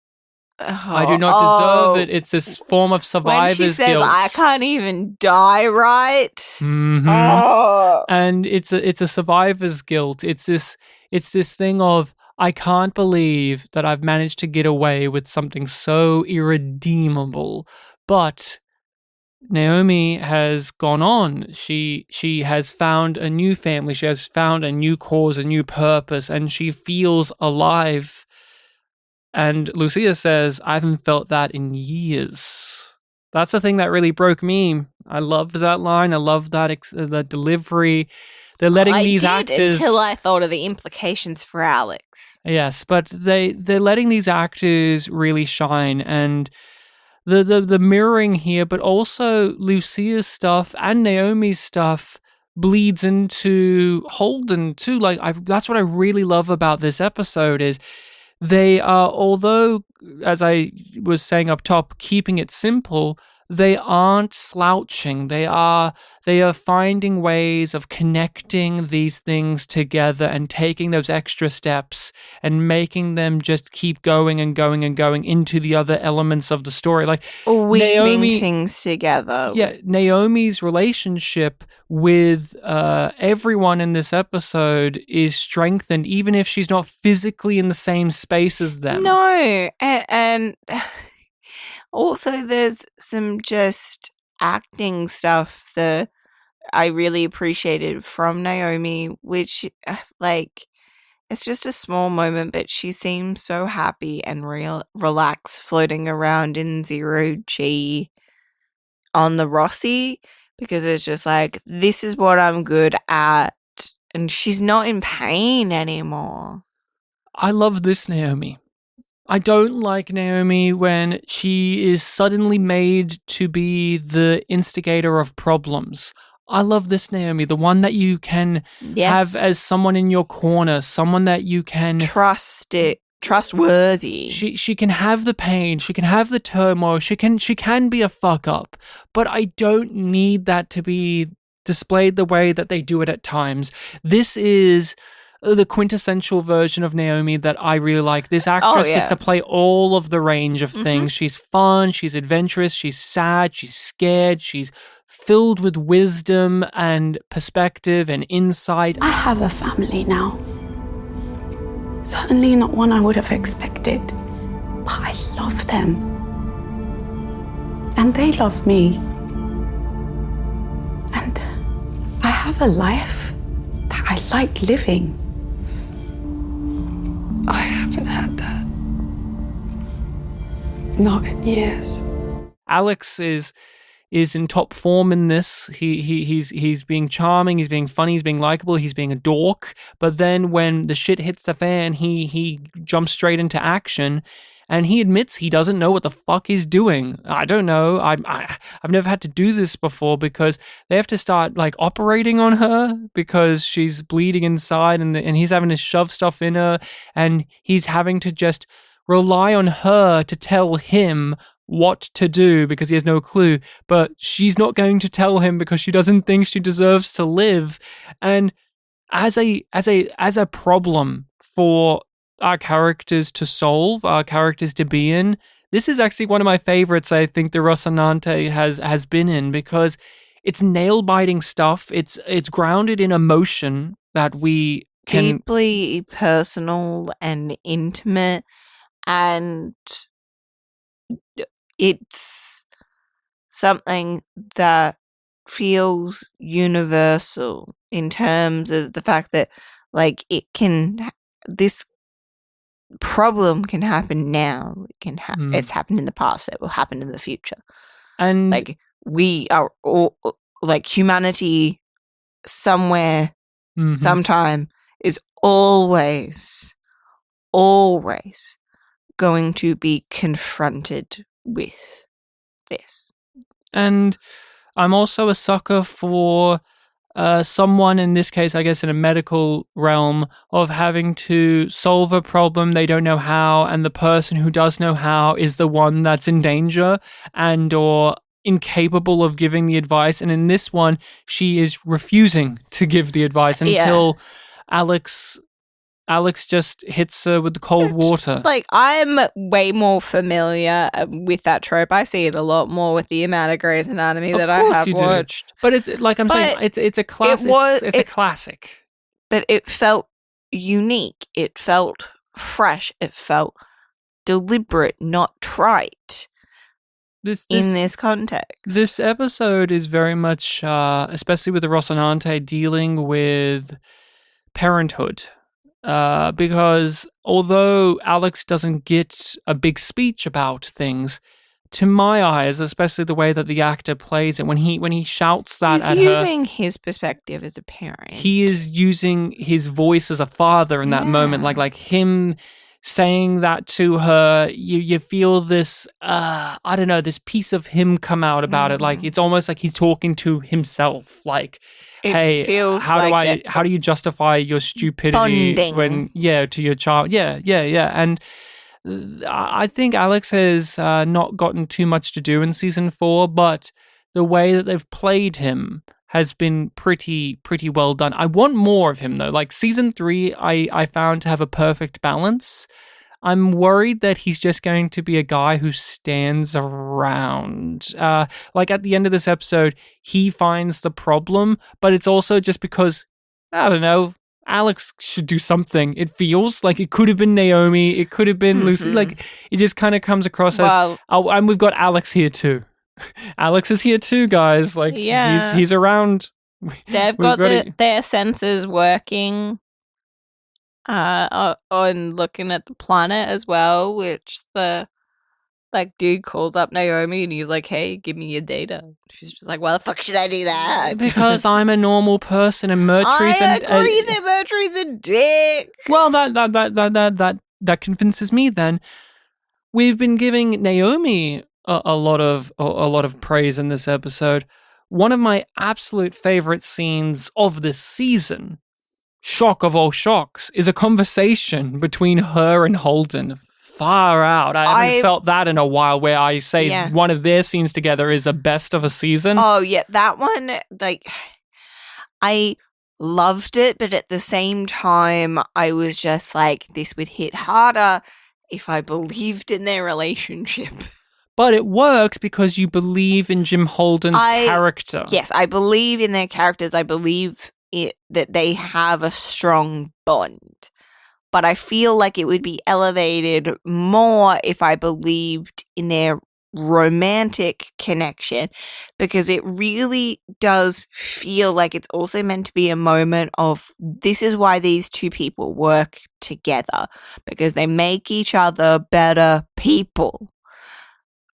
I do not deserve it. It's this form of survivor's when she says, guilt. I can't even die right. Mm-hmm. Oh. And it's a survivor's guilt. It's this thing of, I can't believe that I've managed to get away with something so irredeemable. But Naomi has gone on. She has found a new family. She has found a new cause, a new purpose, and she feels alive. And Lucia says, I haven't felt that in years. That's the thing that really broke me. I loved that line. I loved that the delivery. They're letting these actors until I thought of the implications for Alex. Yes, but they're letting these actors really shine, and the mirroring here, but also Lucia's stuff and Naomi's stuff bleeds into Holden too. Like that's what I really love about this episode is they are, although as I was saying up top, keeping it simple, they aren't slouching. They are finding ways of connecting these things together and taking those extra steps and making them just keep going and going and going into the other elements of the story. Like weaving things together. Yeah, Naomi's relationship with everyone in this episode is strengthened, even if she's not physically in the same space as them. No, and also, there's some just acting stuff that I really appreciated from Naomi, which, like, it's just a small moment, but she seems so happy and relaxed floating around in 0G on the Rossi, because it's just like, this is what I'm good at, and she's not in pain anymore. I love this Naomi. I don't like Naomi when she is suddenly made to be the instigator of problems. I love this Naomi, the one that you can have as someone in your corner, someone that you can trustworthy. She can have the pain, she can have the turmoil, she can be a fuck up, but I don't need that to be displayed the way that they do it at times. This is the quintessential version of Naomi that I really like. This actress gets to play all of the range of things. She's fun, she's adventurous, she's sad, she's scared, she's filled with wisdom and perspective and insight. I have a family now. Certainly not one I would have expected, but I love them. And they love me. And I have a life that I like living. I haven't had that. Not in years. Alex is in top form in this. He's being charming, he's being funny, he's being likable, he's being a dork. But then when the shit hits the fan, he jumps straight into action, and he admits he doesn't know what the fuck he's doing. I don't know. I've never had to do this before, because they have to start like operating on her because she's bleeding inside, and he's having to shove stuff in her, and he's having to just rely on her to tell him what to do because he has no clue. But she's not going to tell him because she doesn't think she deserves to live. And as a problem for our characters to solve, our characters to be in, this is actually one of my favorites. I think the Rocinante has been in, because it's nail-biting stuff. It's grounded in emotion that we can... deeply personal and intimate, and it's something that feels universal in terms of the fact that, like, this problem can happen now. It can it's happened in the past. It will happen in the future. And like, we are all, like, humanity somewhere, sometime is always going to be confronted with this. And I'm also a sucker for someone, in this case, I guess in a medical realm, of having to solve a problem they don't know how, and the person who does know how is the one that's in danger and or incapable of giving the advice. And in this one, she is refusing to give the advice until Alex just hits her with the cold water. Like, I'm way more familiar with that trope. I see it a lot more with the amount of Grey's Anatomy that I have watched. But it's like I'm saying, it's a classic. It's a classic. But it felt unique. It felt fresh. It felt deliberate, not trite. In this context, this episode is very much, especially with the Rocinante, dealing with parenthood. Because although Alex doesn't get a big speech about things, to my eyes, especially the way that the actor plays it, when he shouts that at He's her, using his perspective as a parent. he is using his voice as a father in that moment, like him saying that to her. You feel this, I don't know, this piece of him come out about it. Like it's almost like he's talking to himself. Like, It hey, feels how like how do you justify your stupidity bonding. when to your child? Yeah. And I think Alex has not gotten too much to do in season 4, but the way that they've played him has been pretty well done. I want more of him though. Like season 3, I found to have a perfect balance. I'm worried that he's just going to be a guy who stands around. Like at the end of this episode, he finds the problem, but it's also just because, I don't know, Alex should do something. It feels like it could have been Naomi. It could have been Lucy. Like it just kind of comes across as, and we've got Alex here too. Alex is here too, guys. Like he's around. They've got their senses working on looking at the planet as well, which the dude calls up Naomi and he's like, hey, give me your data. She's just like, why the fuck should I do that? Because I'm a normal person and Murtry's I agree that Murtry's a dick. Well, that convinces me then. We've been giving Naomi a lot of praise in this episode. One of my absolute favorite scenes of this season, shock of all shocks, is a conversation between her and Holden. Far out. I haven't felt that in a while, where I say one of their scenes together is a best of a season. Oh, yeah. That one, like, I loved it, but at the same time, I was just like, this would hit harder if I believed in their relationship. But it works because you believe in Jim Holden's character. Yes, I believe in their characters. I believe that they have a strong bond. But I feel like it would be elevated more if I believed in their romantic connection, because it really does feel like it's also meant to be a moment of, this is why these two people work together, because they make each other better people.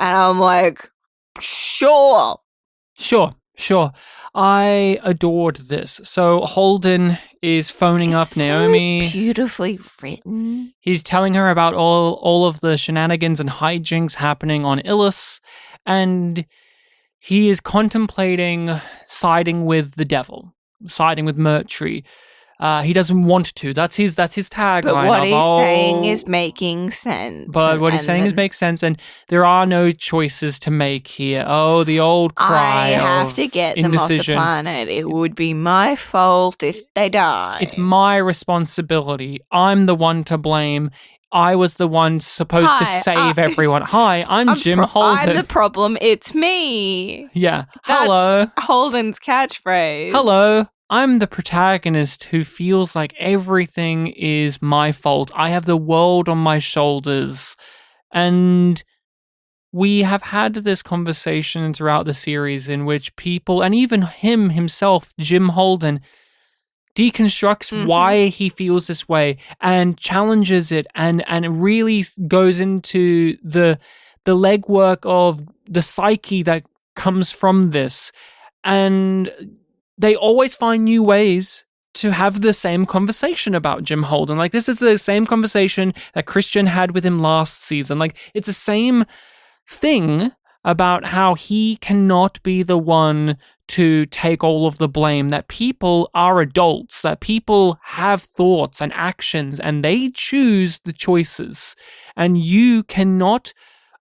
And I'm like, sure. I adored this. So Holden is phoning up Naomi. So beautifully written. He's telling her about all of the shenanigans and hijinks happening on Ilus, and he is contemplating siding with the devil, siding with Murtry. He doesn't want to. That's his tagline. But what he's saying is making sense. But what he's saying makes sense, and there are no choices to make here. Oh, the old cry. I have to get them off the planet. It would be my fault if they die. It's my responsibility. I'm the one to blame. I was the one supposed to save everyone. Hi, I'm Jim Holden. I'm the problem. It's me. Yeah. That's Holden's catchphrase. Hello. I'm the protagonist who feels like everything is my fault. I have the world on my shoulders. And we have had this conversation throughout the series in which people, and even him himself, Jim Holden, deconstructs why he feels this way and challenges it and really goes into the legwork of the psyche that comes from this. And they always find new ways to have the same conversation about Jim Holden. Like, this is the same conversation that Christian had with him last season. Like, it's the same thing about how he cannot be the one to take all of the blame, that people are adults, that people have thoughts and actions, and they choose the choices. And you cannot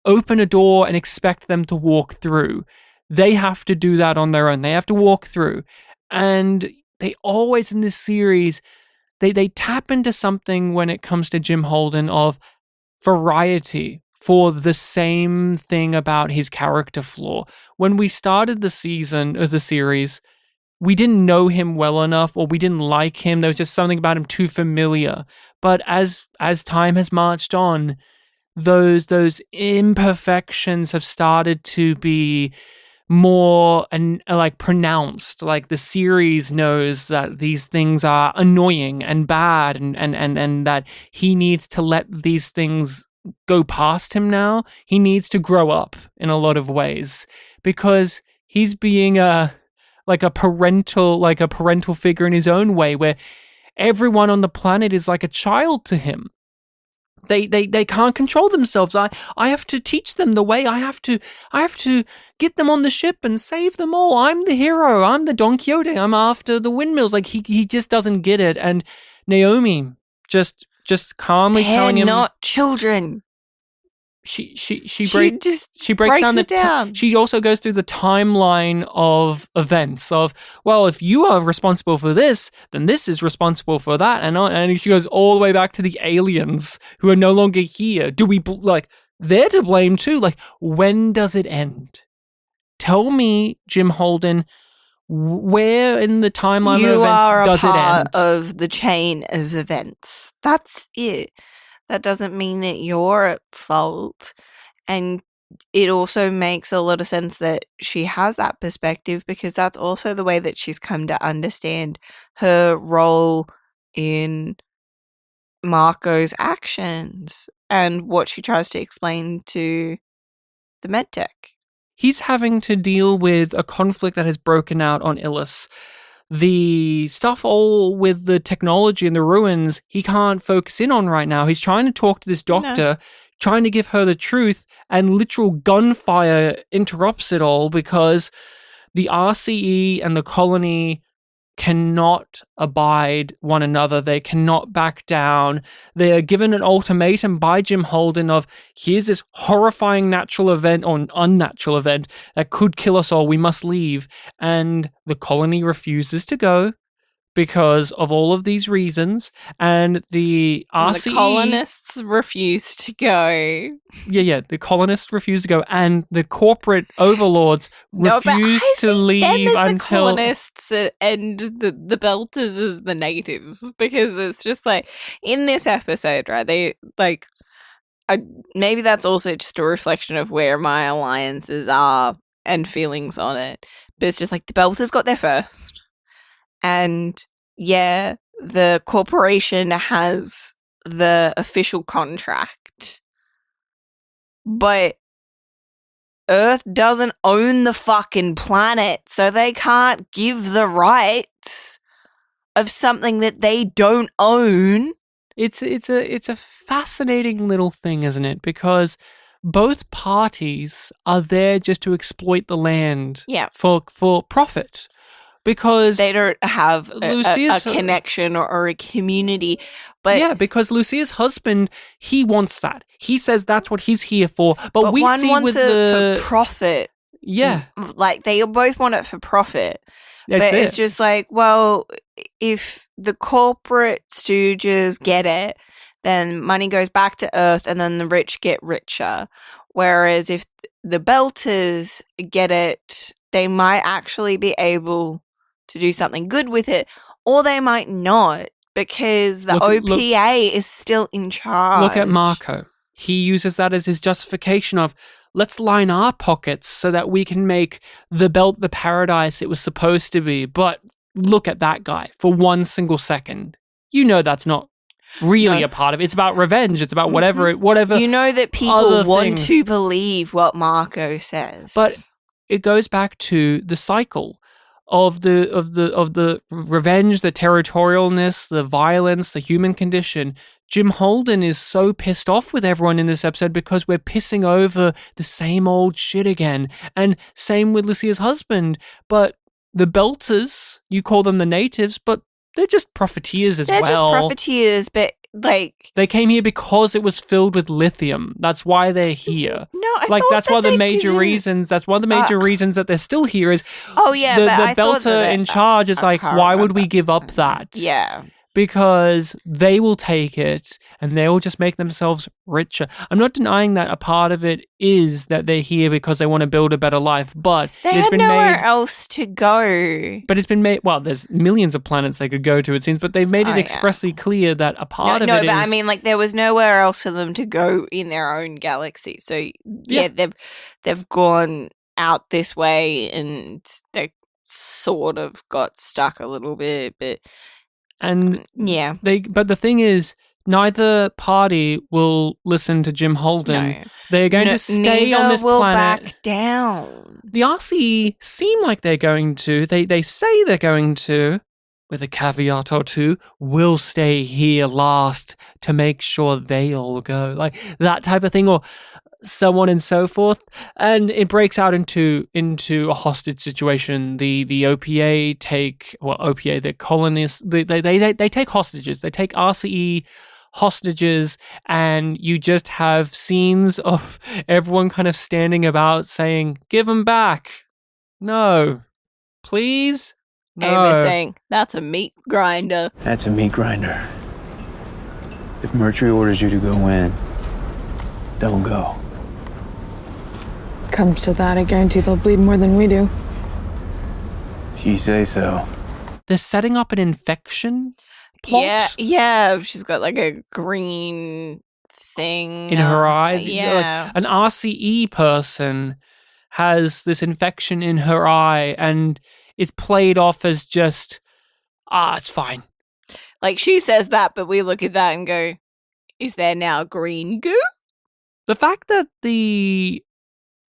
open a door and expect them to walk through. They have to do that on their own. They have to walk through. And they always in this series, they tap into something when it comes to Jim Holden of variety for the same thing about his character flaw. When we started the series, we didn't know him well enough, or we didn't like him. There was just something about him too familiar. But as time has marched on, those imperfections have started to be more and like pronounced. Like, the series knows that these things are annoying and bad, and that he needs to let these things go past him now. He needs to grow up in a lot of ways because he's being a parental figure in his own way, where everyone on the planet is like a child to him. They can't control themselves. I have to teach them the way. I have to get them on the ship and save them all. I'm the hero. I'm the Don Quixote. I'm after the windmills. Like he just doesn't get it. And Naomi just calmly telling him, they're not children. She breaks down it down. She also goes through the timeline of events of, well, if you are responsible for this, then this is responsible for that, and she goes all the way back to the aliens who are no longer here. Do we they're to blame too? Like, when does it end? Tell me, Jim Holden, where in the timeline of events does it end? You are a part of the chain of events. That's it. That doesn't mean that you're at fault. And it also makes a lot of sense that she has that perspective because that's also the way that she's come to understand her role in Marco's actions and what she tries to explain to the medtech. He's having to deal with a conflict that has broken out on Illis. The stuff all with the technology and the ruins, he can't focus in on right now. He's trying to talk to this doctor, trying to give her the truth, and literal gunfire interrupts it all because the RCE and the colony cannot abide one another. They cannot back down. They are given an ultimatum by Jim Holden of, here's this horrifying natural event or an unnatural event that could kill us all. We must leave. And the colony refuses to go because of all of these reasons. And the RCE... The colonists refuse to go. Yeah. The colonists refuse to go. And the corporate overlords refuse to leave until... the colonists and the Belters as the natives. Because it's just like, in this episode, right, they, like... maybe that's also just a reflection of where my alliances are and feelings on it. But it's just like, the Belters got there first. And yeah, the corporation has the official contract, but Earth doesn't own the fucking planet, so they can't give the rights of something that they don't own. It's a fascinating little thing, isn't it? Because both parties are there just to exploit the land for profit. Because they don't have a connection or a community. But yeah, because Lucia's husband, he wants that. He says that's what he's here for. But we one see wants with it for profit. Yeah. Like, they both want it for profit. It's just like, well, if the corporate stooges get it, then money goes back to Earth and then the rich get richer. Whereas if the Belters get it, they might actually be able to do something good with it, or they might not, because the OPA is still in charge. Look at Marco. He uses that as his justification of, let's line our pockets so that we can make the belt the paradise it was supposed to be. But look at that guy for 1 single second. You know that's not really a part of it. It's about revenge. It's about whatever. You know that people want to believe what Marco says. But it goes back to the cycle of the revenge, the territorialness, the violence, the human condition. Jim Holden is so pissed off with everyone in this episode because we're pissing over the same old shit again. And same with Lucia's husband. But the Belters, you call them the natives, but they're just profiteers as well. They're just profiteers, but like... They came here because it was filled with lithium. That's why they're here. No, I thought that's that one of the major didn't. reasons. That's one of the major reasons that they're still here is... Oh, yeah, the but I thought Belter that in charge is like, why would we give up that? Yeah. Because they will take it and they will just make themselves richer. I'm not denying that a part of it is that they're here because they want to build a better life, but they had nowhere else to go. But it's been made, well, there's millions of planets they could go to, it seems, but they've made it expressly clear that a part of it is... No, but I mean, like, there was nowhere else for them to go in their own galaxy. So, yeah. they've gone out this way and they sort of got stuck a little bit, but... And yeah, but the thing is, neither party will listen to Jim Holden. No. They're going to stay on this will planet. back down. The RCE seem like they're going to. They say they're going to, with a caveat or two, will stay here last to make sure they all go. Like that type of thing, or so on and so forth. And it breaks out into a hostage situation. The OPA the colonists, they take hostages. They take RCE hostages, and you just have scenes of everyone kind of standing about saying, "Give them back. No. Please." No. Amy saying, "That's a meat grinder." That's a meat grinder. If Mercury orders you to go in, don't go. Comes to that, I guarantee they'll bleed more than we do. If you say so. They're setting up an infection plot Yeah. She's got like a green thing in her eye. Yeah. Like, an RCE person has this infection in her eye, and it's played off as just, it's fine. Like she says that, but we look at that and go, is there now green goo? The fact that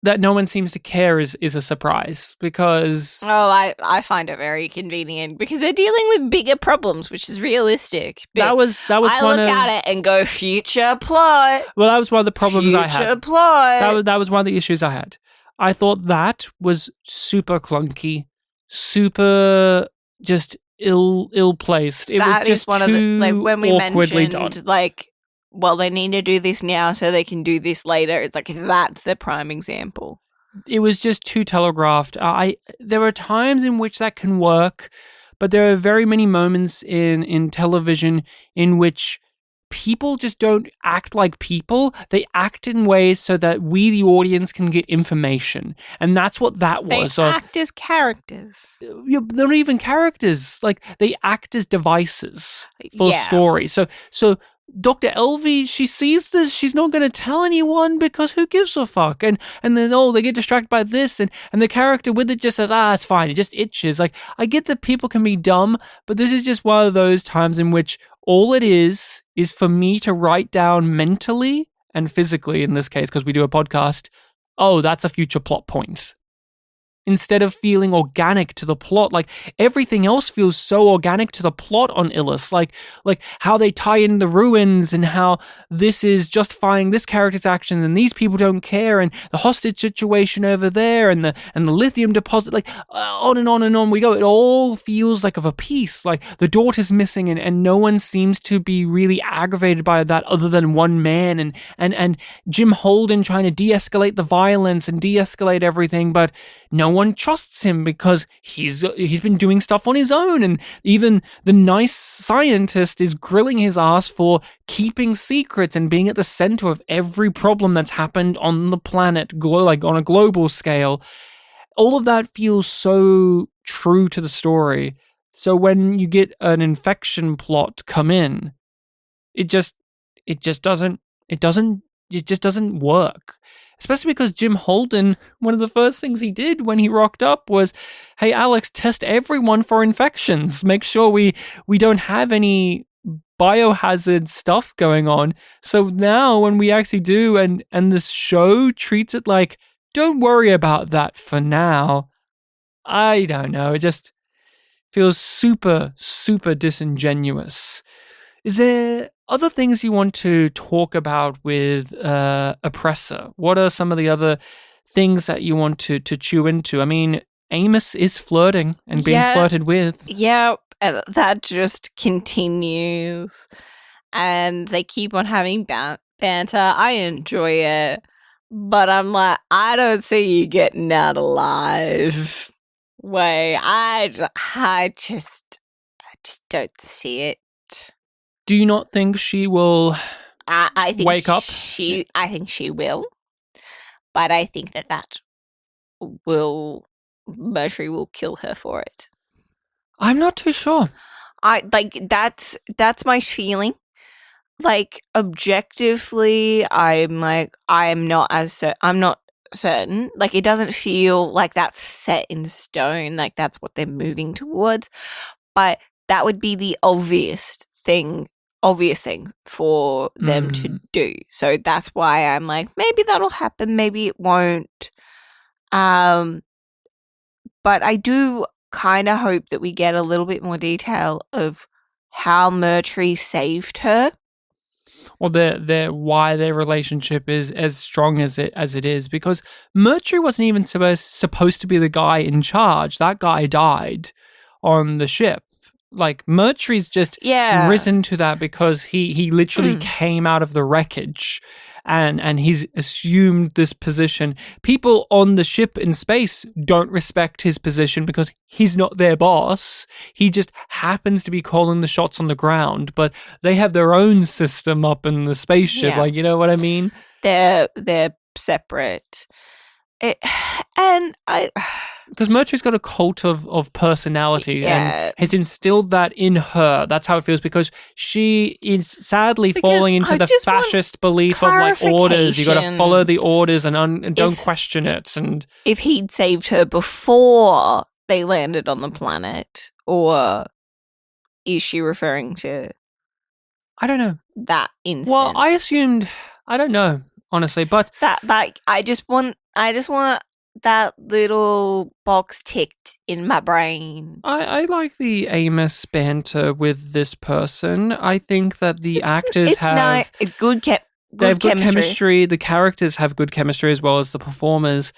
that no one seems to care is a surprise, because I find it very convenient because they're dealing with bigger problems, which is realistic. But that was I one look of, at it and go, future plot. well, that was one of the problems I had. Future plot. That was one of the issues I had. I thought that was super clunky, super just ill placed. It That was just is one too of the, like, when we awkwardly mentioned, done. like, well, they need to do this now so they can do this later. It's like, that's the prime example. It was just too telegraphed. There are times in which that can work, but there are very many moments in television in which people just don't act like people. They act in ways so that we, the audience, can get information. And that's what that was. They act as characters. They're not even characters. Like, they act as devices for story. So Dr. Elvie, she sees this, she's not going to tell anyone because who gives a fuck? And then, they get distracted by this, and the character with it just says, it's fine, it just itches. Like, I get that people can be dumb, but this is just one of those times in which all it is for me to write down mentally and physically, in this case, because we do a podcast, that's a future plot point. Instead of feeling organic to the plot, like everything else feels so organic to the plot on Illis, like how they tie in the ruins and how this is justifying this character's actions and these people don't care, and the hostage situation over there and the lithium deposit, like on and on we go. It all feels like of a piece. Like the daughter's missing, and no one seems to be really aggravated by that other than one man, and Jim Holden trying to de-escalate the violence and de-escalate everything, but no one trusts him because he's been doing stuff on his own, and even the nice scientist is grilling his ass for keeping secrets and being at the center of every problem that's happened on the planet, like on a global scale. All of that feels so true to the story. So when you get an infection plot come in, it just doesn't work. Especially because Jim Holden, one of the first things he did when he rocked up was, hey, Alex, test everyone for infections. Make sure we don't have any biohazard stuff going on. So now when we actually do, and this show treats it like, don't worry about that for now. I don't know. It just feels super, super disingenuous. Is there other things you want to talk about with Oppressor? What are some of the other things that you want to chew into? I mean, Amos is flirting and being flirted with. Yeah, that just continues. And they keep on having banter. I enjoy it. But I'm like, I don't see you getting out alive. I just don't see it. Do you not think she will I think wake up? I think she will. But I think that Mercury will kill her for it. I'm not too sure. That's my feeling. Like, objectively, I'm not certain. Like, it doesn't feel like that's set in stone, like that's what they're moving towards. But that would be the obvious thing obvious thing for them to do. So that's why I'm like, maybe that'll happen, maybe it won't. But I do kind of hope that we get a little bit more detail of how Murtry saved her. Or why their relationship is as strong as it is, because Murtry wasn't even supposed to be the guy in charge. That guy died on the ship. Like, Murtry's just risen to that because he literally came out of the wreckage and he's assumed this position. People on the ship in space don't respect his position because he's not their boss. He just happens to be calling the shots on the ground, but they have their own system up in the spaceship. Like, you know what I mean? They're separate. Because Murtry's got a cult of personality and has instilled that in her. That's how it feels, because she is sadly falling into the fascist belief of like orders. You got to follow the orders and don't question it. And if he'd saved her before they landed on the planet, or is she referring to? I don't know that instant. Well, I assumed. I don't know, honestly, but that like I just want that little box ticked in my brain. I like the Amos banter with this person. I think that the actors have good chemistry. The characters have good chemistry as well as the performers.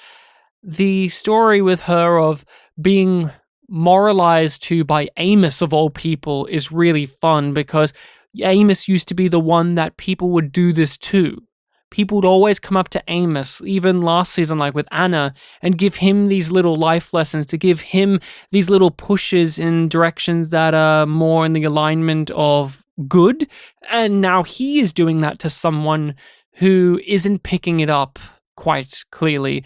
The story with her of being moralized to by Amos of all people is really fun, because Amos used to be the one that people would do this to. People would always come up to Amos, even last season, like with Anna, and give him these little life lessons, to give him these little pushes in directions that are more in the alignment of good. And now he is doing that to someone who isn't picking it up quite clearly.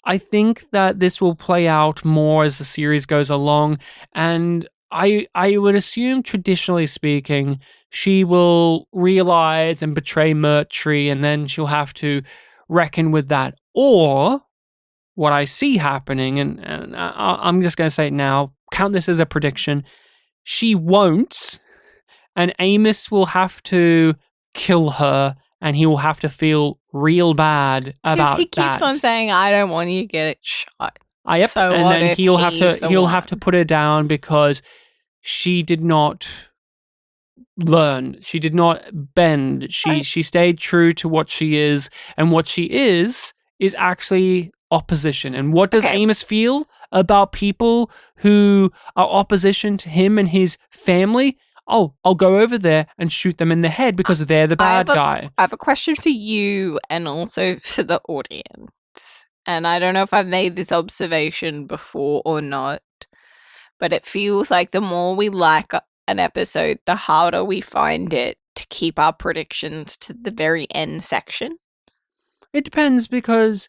I think that this will play out more as the series goes along, and I would assume, traditionally speaking, she will realize and betray Murtry, and then she'll have to reckon with that. Or what I see happening, and I'm just going to say it now, count this as a prediction, she won't, and Amos will have to kill her, and he will have to feel real bad about that. He keeps on saying, I don't want you to get shot. Yep. So and then he'll have to put her down because she did not learn. She did not bend. She stayed true to what she is, and what she is actually opposition. And what does Amos feel about people who are opposition to him and his family? Oh, I'll go over there and shoot them in the head because they're the bad guy. I have a question for you and also for the audience. And I don't know if I've made this observation before or not, but it feels like the more we like an episode, the harder we find it to keep our predictions to the very end section. It depends, because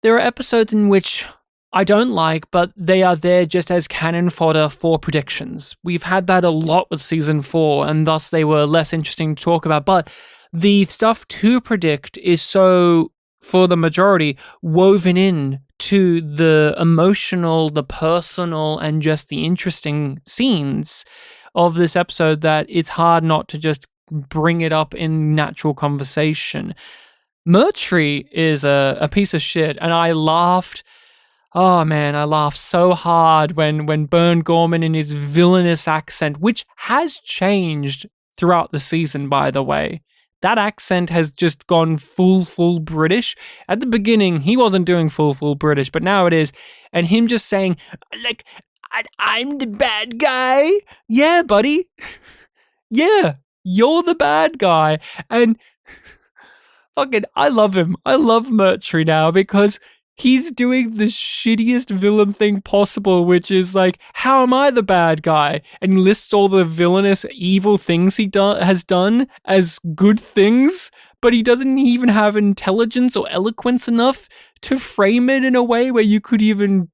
there are episodes in which I don't like, but they are there just as cannon fodder for predictions. We've had that a lot with season 4, and thus they were less interesting to talk about. But the stuff to predict is so, for the majority, woven in to the emotional, the personal, and just the interesting scenes of this episode that it's hard not to just bring it up in natural conversation. Murtry is a piece of shit, and I laughed. Oh man, I laughed so hard when Burn Gorman in his villainous accent, which has changed throughout the season, by the way. That accent has just gone full British. At the beginning, he wasn't doing full British, but now it is. And him just saying, like, I'm the bad guy. Yeah, buddy. Yeah, you're the bad guy. And fucking, I love him. I love Murtry now, because he's doing the shittiest villain thing possible, which is like, how am I the bad guy? And he lists all the villainous, evil things he has done as good things, but he doesn't even have intelligence or eloquence enough to frame it in a way where you could even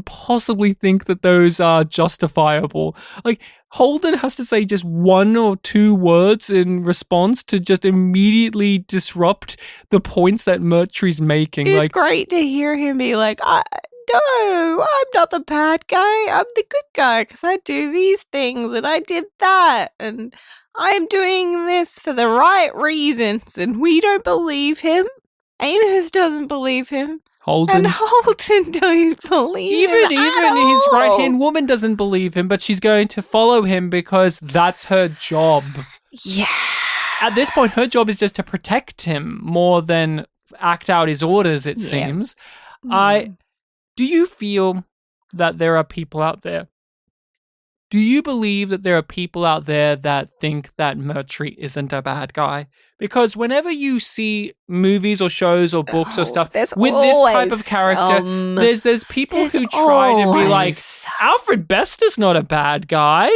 possibly think that those are justifiable. Like, Holden has to say just 1 or 2 words in response to just immediately disrupt the points that Murtry's making. It's great to hear him be like, no, I'm not the bad guy. I'm the good guy because I do these things and I did that. And I'm doing this for the right reasons. And we don't believe him. Amos doesn't believe him. Holden. And Holden don't believe him. Even at his all. right-hand woman doesn't believe him, but she's going to follow him because that's her job. Yeah. At this point, her job is just to protect him more than act out his orders, it Yeah. seems. Do you feel that there are people out there? Do you believe that there are people out there that think that Murtry isn't a bad guy? Because whenever you see movies or shows or books or stuff there's with this type of always character, some. there's people There's who try to be like, always Alfred Bester's not a bad guy.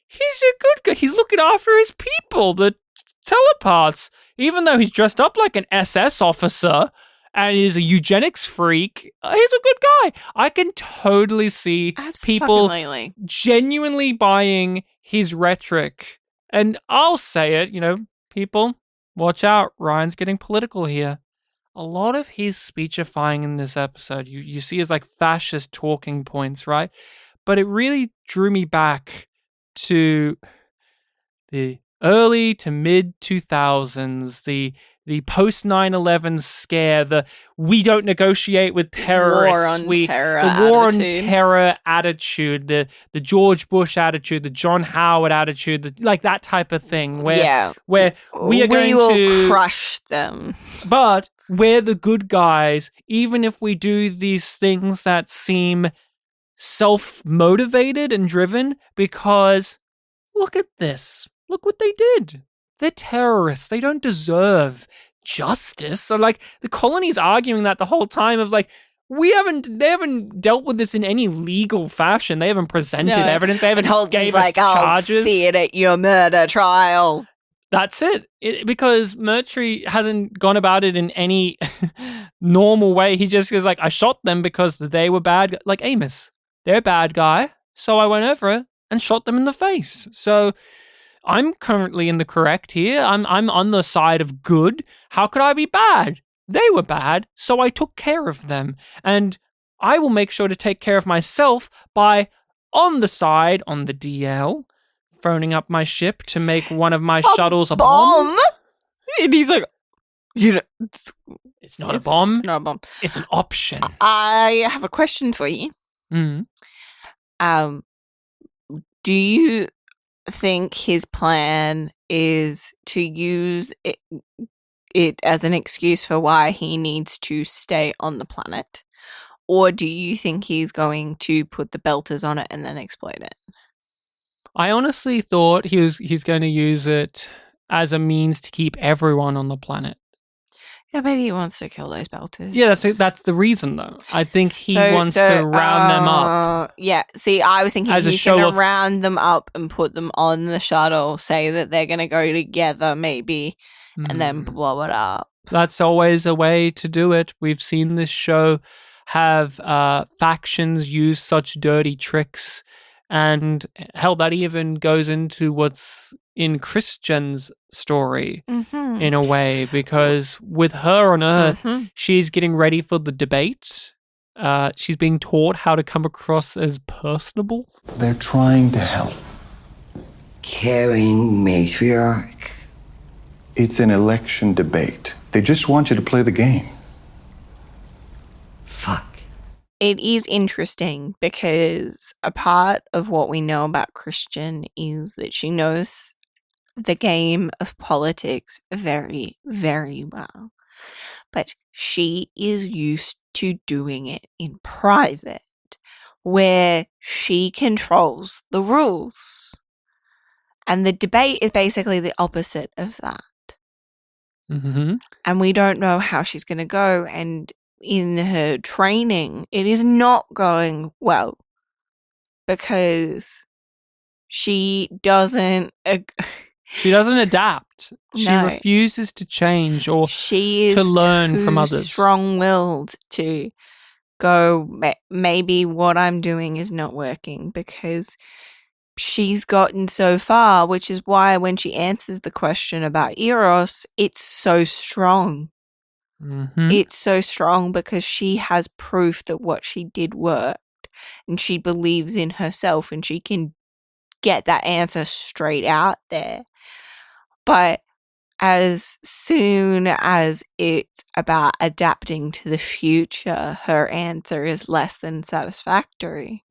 He's a good guy. He's looking after his people, the telepaths. Even though he's dressed up like an SS officer and is a eugenics freak, he's a good guy. I can totally see people Absolutely. genuinely buying his rhetoric. And I'll say it, people, watch out. Ryan's getting political here. A lot of his speechifying in this episode, you see as like fascist talking points, right? But it really drew me back to the early to mid 2000s, the post 9/11 scare, the we don't negotiate with terrorists, the war on terror attitude, the George Bush attitude, the John Howard attitude, like that type of thing, where we will crush them. But we're the good guys, even if we do these things that seem self-motivated and driven, because look at this. Look what they did. They're terrorists. They don't deserve justice. So, like, the colony's arguing that the whole time of, like, they haven't dealt with this in any legal fashion. They haven't presented evidence. They haven't gave us charges. I'll see it at your murder trial. That's it. Because Murtry hasn't gone about it in any normal way. He just goes like, I shot them because they were bad. Like Amos, they're a bad guy. So I went over and shot them in the face. So I'm currently in the correct here. I'm on the side of good. How could I be bad? They were bad, so I took care of them. And I will make sure to take care of myself by, on the side, on the DL, phoning up my ship to make one of my shuttles a bomb. And he's like, it's not a bomb. It's not a bomb. It's an option. I have a question for you. Mm. Do you think his plan is to use it as an excuse for why he needs to stay on the planet? Or do you think he's going to put the belters on it and then explode it? I honestly thought he's going to use it as a means to keep everyone on the planet. Yeah, but he wants to kill those belters. Yeah, that's the reason, though. I think he wants to round them up. Yeah, see, I was thinking as he's going to round them up and put them on the shuttle, say that they're going to go together, maybe, and then blow it up. That's always a way to do it. We've seen this show have factions use such dirty tricks. And hell, that even goes into what's in Christian's story in a way, because with her on Earth, she's getting ready for the debate. She's being taught how to come across as personable. They're trying to help. Caring matriarch. It's an election debate. They just want you to play the game. Fuck. It is interesting because a part of what we know about Christian is that she knows the game of politics very, very well. But she is used to doing it in private, where she controls the rules. And the debate is basically the opposite of that. Mm-hmm. And we don't know how she's going to go. And in her training, it is not going well because she doesn't adapt. She No. refuses to change or she is to learn from too others. strong-willed to go, maybe what I'm doing is not working, because she's gotten so far, which is why when she answers the question about Eros, it's so strong. Mhm. It's so strong because she has proof that what she did worked, and she believes in herself, and she can get that answer straight out there. But as soon as it's about adapting to the future, her answer is less than satisfactory.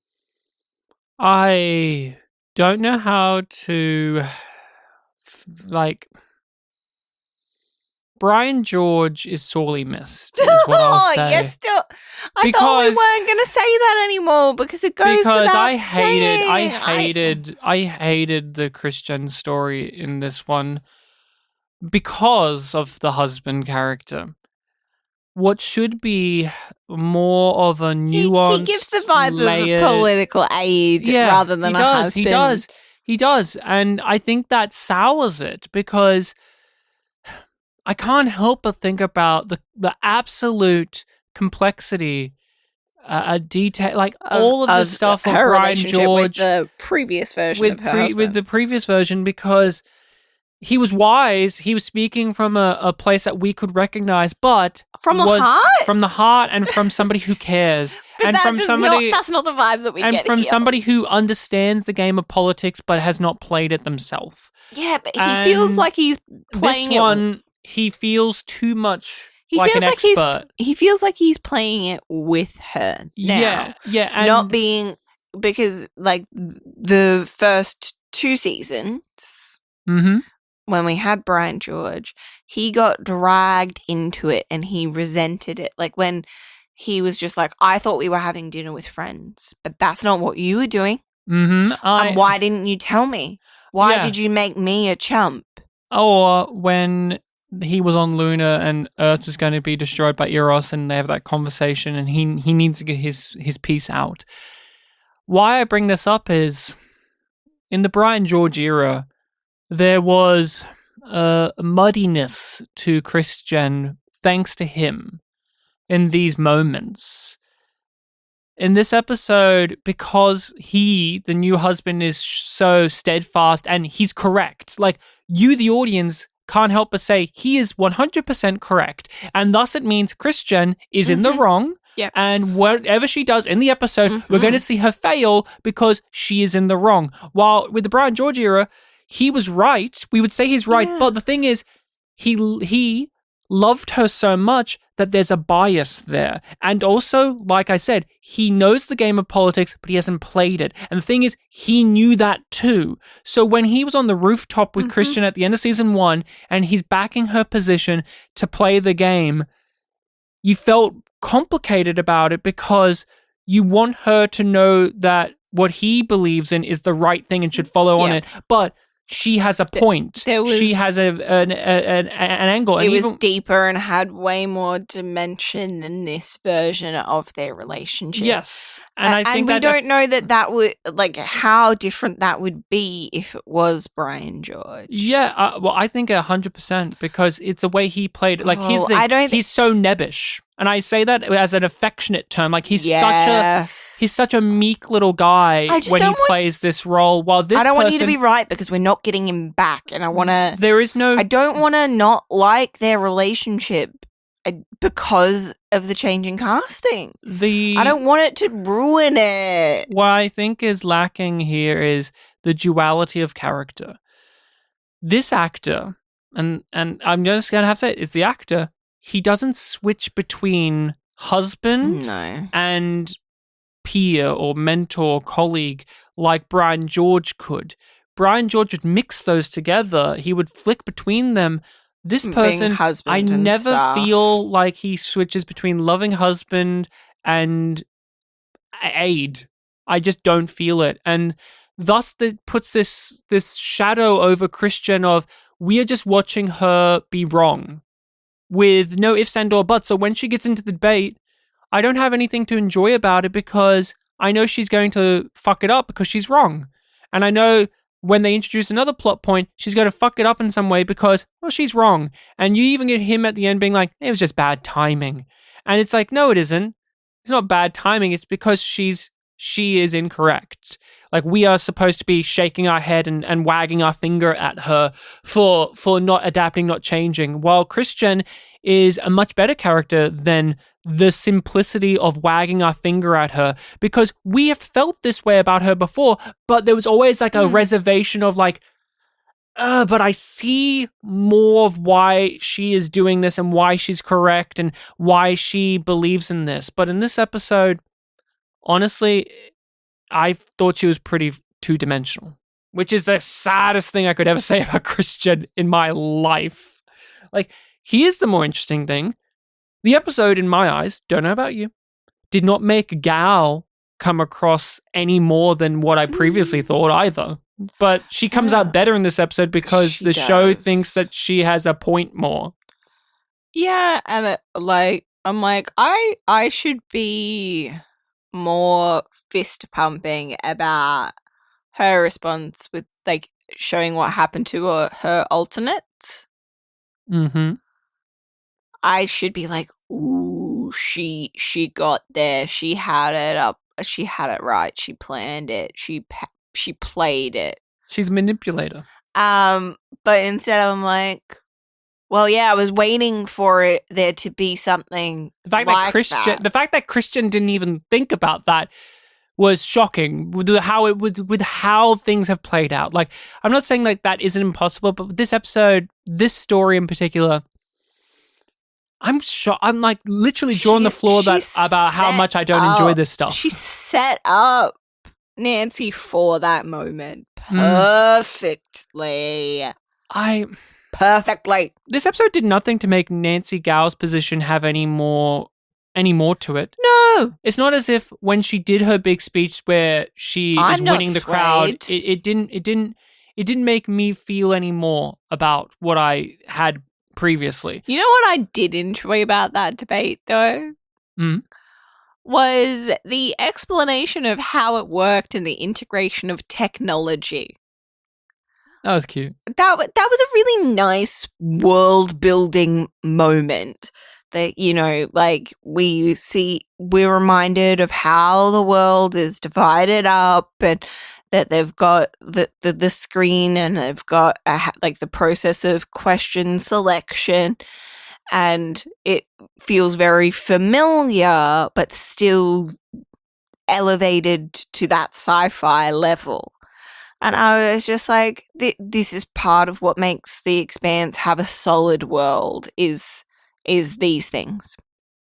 I don't know how to, like, Brian George is sorely missed, is what I'll say. Yes, still. I thought we weren't going to say that anymore because it goes without saying. I hated the Christian story in this one because of the husband character. What should be more of a nuanced, He gives the vibe layered, of political aid rather than a husband. He does. And I think that sours it because I can't help but think about the absolute complexity, detail, like all of the stuff of her Brian relationship George with the previous version of her husband. with the previous version, because he was wise. He was speaking from a place that we could recognize, but from the heart, from the heart, and from somebody who cares, but and from somebody that's not the vibe that we get. And from here. somebody who understands the game of politics but has not played it themselves. Yeah, but he feels like he's playing this one. He feels too much he like feels an like expert. He feels like he's playing it with her now. Yeah, and not being, because like the first 2 seasons, when we had Brian George, he got dragged into it and he resented it. Like when he was just like, I thought we were having dinner with friends, but that's not what you were doing. And why didn't you tell me? Why did you make me a chump? Or when he was on Luna and Earth was going to be destroyed by Eros, and they have that conversation, and he needs to get his piece out. Why I bring this up is, in the Brian George era, there was a muddiness to Christian thanks to him in these moments. In this episode, because he, the new husband, is so steadfast and he's correct, like, you, the audience, can't help but say he is 100% correct. And thus it means Christian is in the wrong. Yep. And whatever she does in the episode, we're going to see her fail because she is in the wrong. While with the Brian George era, he was right. We would say he's right. But the thing is, he loved her so much that there's a bias there. And also, like I said, he knows the game of politics, but he hasn't played it. And the thing is, he knew that too. So when he was on the rooftop with Christian at the end of season 1, and he's backing her position to play the game, you felt complicated about it because you want her to know that what he believes in is the right thing and should follow on it. But she has a point. She has an angle. It was deeper and had way more dimension than this version of their relationship. Yes. And I think we don't know that would, like, how different that would be if it was Brian George. Yeah. Well, I think 100% because it's the way he played it. Like, he's so nebbish. And I say that as an affectionate term. Like, he's such a meek little guy when he plays this role. While this, I don't want you to be right because we're not getting him back, and I want to. There is no. I don't want to not like their relationship because of the change in casting. I don't want it to ruin it. What I think is lacking here is the duality of character. This actor, and I'm just gonna have to say it's the actor. He doesn't switch between husband and peer or mentor, colleague like Brian George could. Brian George would mix those together. He would flick between them. This person, I never feel like he switches between loving husband and aid. I just don't feel it. And thus that puts this shadow over Christian of, we are just watching her be wrong, with no ifs and or buts. So when she gets into the debate, I don't have anything to enjoy about it because I know she's going to fuck it up because she's wrong. And I know when they introduce another plot point, she's going to fuck it up in some way because, well, she's wrong. And you even get him at the end being like, it was just bad timing. And it's like, no, it isn't. It's not bad timing. It's because she is incorrect. Like, we are supposed to be shaking our head and wagging our finger at her for not adapting, not changing, while Christian is a much better character than the simplicity of wagging our finger at her, because we have felt this way about her before, but there was always like a reservation of like, but I see more of why she is doing this and why she's correct and why she believes in this. But in this episode, honestly, I thought she was pretty two-dimensional, which is the saddest thing I could ever say about Christian in my life. Like, here's the more interesting thing. The episode, in my eyes, don't know about you, did not make Gal come across any more than what I previously thought either. But she comes out better in this episode because She the show does. thinks that she has a point more. Yeah, and I'm like, I should be more fist pumping about her response with like showing what happened to her alternates. Mm-hmm. I should be like, ooh, she got there. She had it up. She had it right. She planned it. She played it. She's a manipulator. But instead I'm like, well, yeah, I was waiting for there to be something The fact like the fact that Christian didn't even think about that was shocking with how things have played out. Like, I'm not saying like that isn't impossible, but with this episode, this story in particular, I'm shocked. I'm like literally drawing the floor about how much I don't enjoy this stuff. She set up Nancy for that moment perfectly. Perfectly. This episode did nothing to make Nancy Gal's position have any more to it. No. It's not as if when she did her big speech where she is winning the crowd, it didn't make me feel any more about what I had previously. You know what I did enjoy about that debate though? Was the explanation of how it worked and the integration of technology. That was cute. That was a really nice world building moment that, you know, like we're reminded of how the world is divided up and that they've got the screen and they've got like the process of question selection, and it feels very familiar but still elevated to that sci-fi level. And I was just like, this is part of what makes The Expanse have a solid world is these things.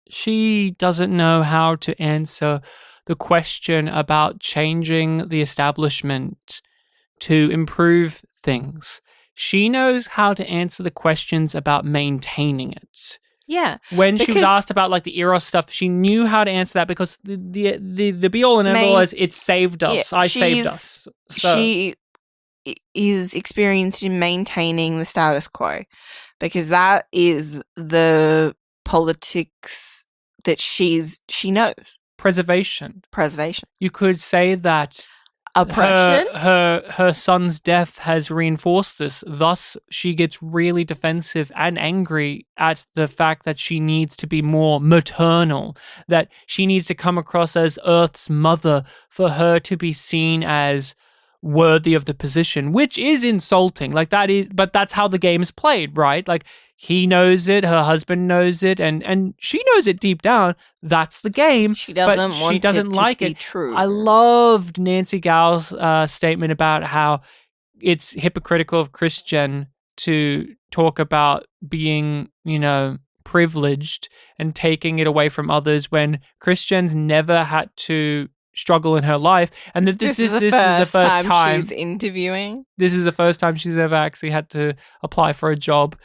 She doesn't know how to answer the question about changing the establishment to improve things. She knows how to answer the questions about maintaining it. Yeah. When she was asked about like the Eros stuff, she knew how to answer that because the be all and end all is it saved us. Yeah, saved us. So. She is experienced in maintaining the status quo because that is the politics that she knows. Preservation. You could say that oppression. Her son's death has reinforced this. Thus, she gets really defensive and angry at the fact that she needs to be more maternal, that she needs to come across as Earth's mother for her to be seen as worthy of the position, which is insulting. Like that is, but that's how the game is played, right? Like he knows it, her husband knows it, and she knows it deep down. That's the game. She doesn't like it. it. True. I loved Nancy Gal's statement about how it's hypocritical of Christian to talk about being, privileged and taking it away from others when Christian's never had to struggle in her life, and that this is the first time she's interviewing. This is the first time she's ever actually had to apply for a job.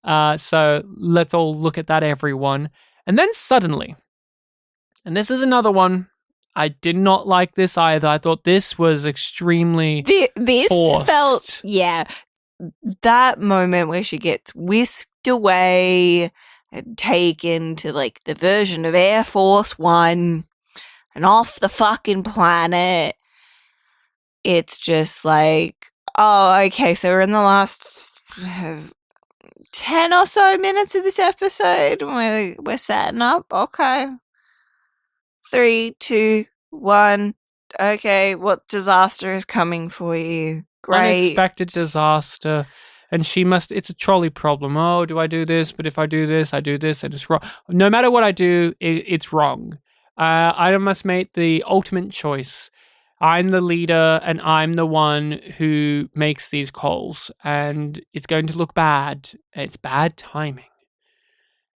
So let's all look at that, everyone. And then suddenly, and this is another one, I did not like this either. I thought this was extremely this forced. Felt, yeah, that moment where she gets whisked away and taken to like the version of Air Force One and off the fucking planet. It's just like, oh, okay, so we're in the last 10 or so minutes of this episode. We're setting up. Okay. 3, 2, 1. okay, what disaster is coming for you? Great. Unexpected disaster. And it's a trolley problem. Oh, do I do this? But if I do this, and it's wrong. No matter what I do, it's wrong. I must make the ultimate choice. I'm the leader, and I'm the one who makes these calls, and it's going to look bad. It's bad timing.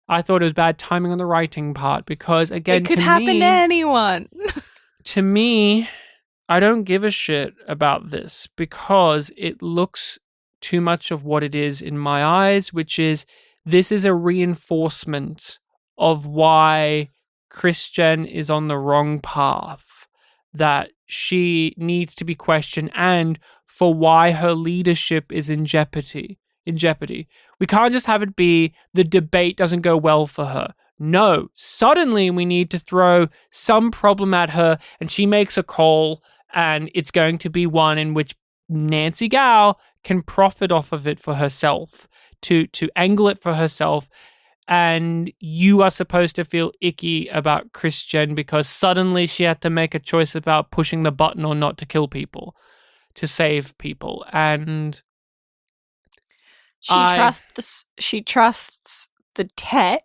I thought it was bad timing on the writing part because, again, it could happen to anyone. To me, I don't give a shit about this because it looks too much of what it is in my eyes, which is this is a reinforcement of why Christian is on the wrong path, that she needs to be questioned, and for why her leadership is in jeopardy. We can't just have it be the debate doesn't go well for her. No, suddenly we need to throw some problem at her and she makes a call, and it's going to be one in which Nancy Gow can profit off of it for herself, to angle it for herself. And you are supposed to feel icky about Christian because suddenly she had to make a choice about pushing the button or not to kill people, to save people. And she trusts the tech,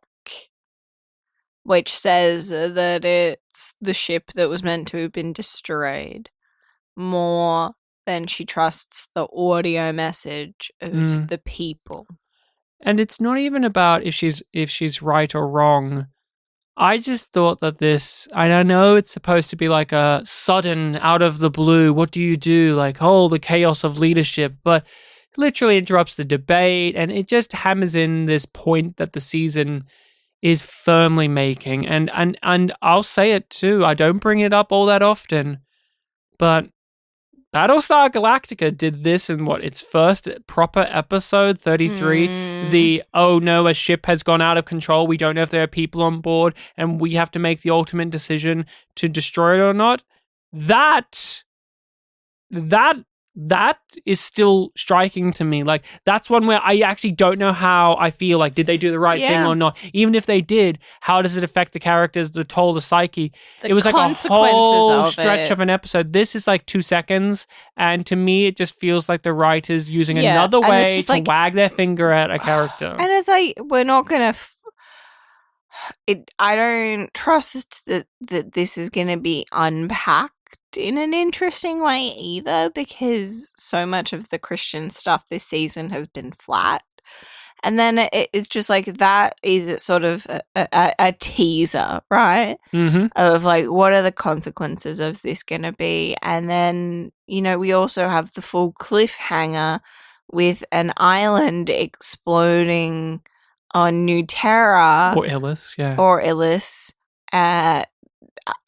which says that it's the ship that was meant to have been destroyed, more than she trusts the audio message of the people. And it's not even about if she's right or wrong. I just thought that this, and I know it's supposed to be like a sudden, out of the blue, what do you do? Like, oh, the chaos of leadership, but it literally interrupts the debate, and it just hammers in this point that the season is firmly making. And I'll say it too, I don't bring it up all that often, but Battlestar Galactica did this in its first proper episode, 33. The, oh no, a ship has gone out of control. We don't know if there are people on board and we have to make the ultimate decision to destroy it or not. That is still striking to me. Like, that's one where I actually don't know how I feel. Like, did they do the right thing or not? Even if they did, how does it affect the characters, the toll, the psyche? It was like a whole stretch of an episode. This is like 2 seconds, and to me, it just feels like the writers using another way to wag their finger at a character. And it's like, we're not going to... I don't trust that this is going to be unpacked in an interesting way either, because so much of the Christian stuff this season has been flat, and then it's just like that is sort of a teaser, right? Of like, what are the consequences of this gonna be? And then, you know, we also have the full cliffhanger with an island exploding on New Terra or Illis.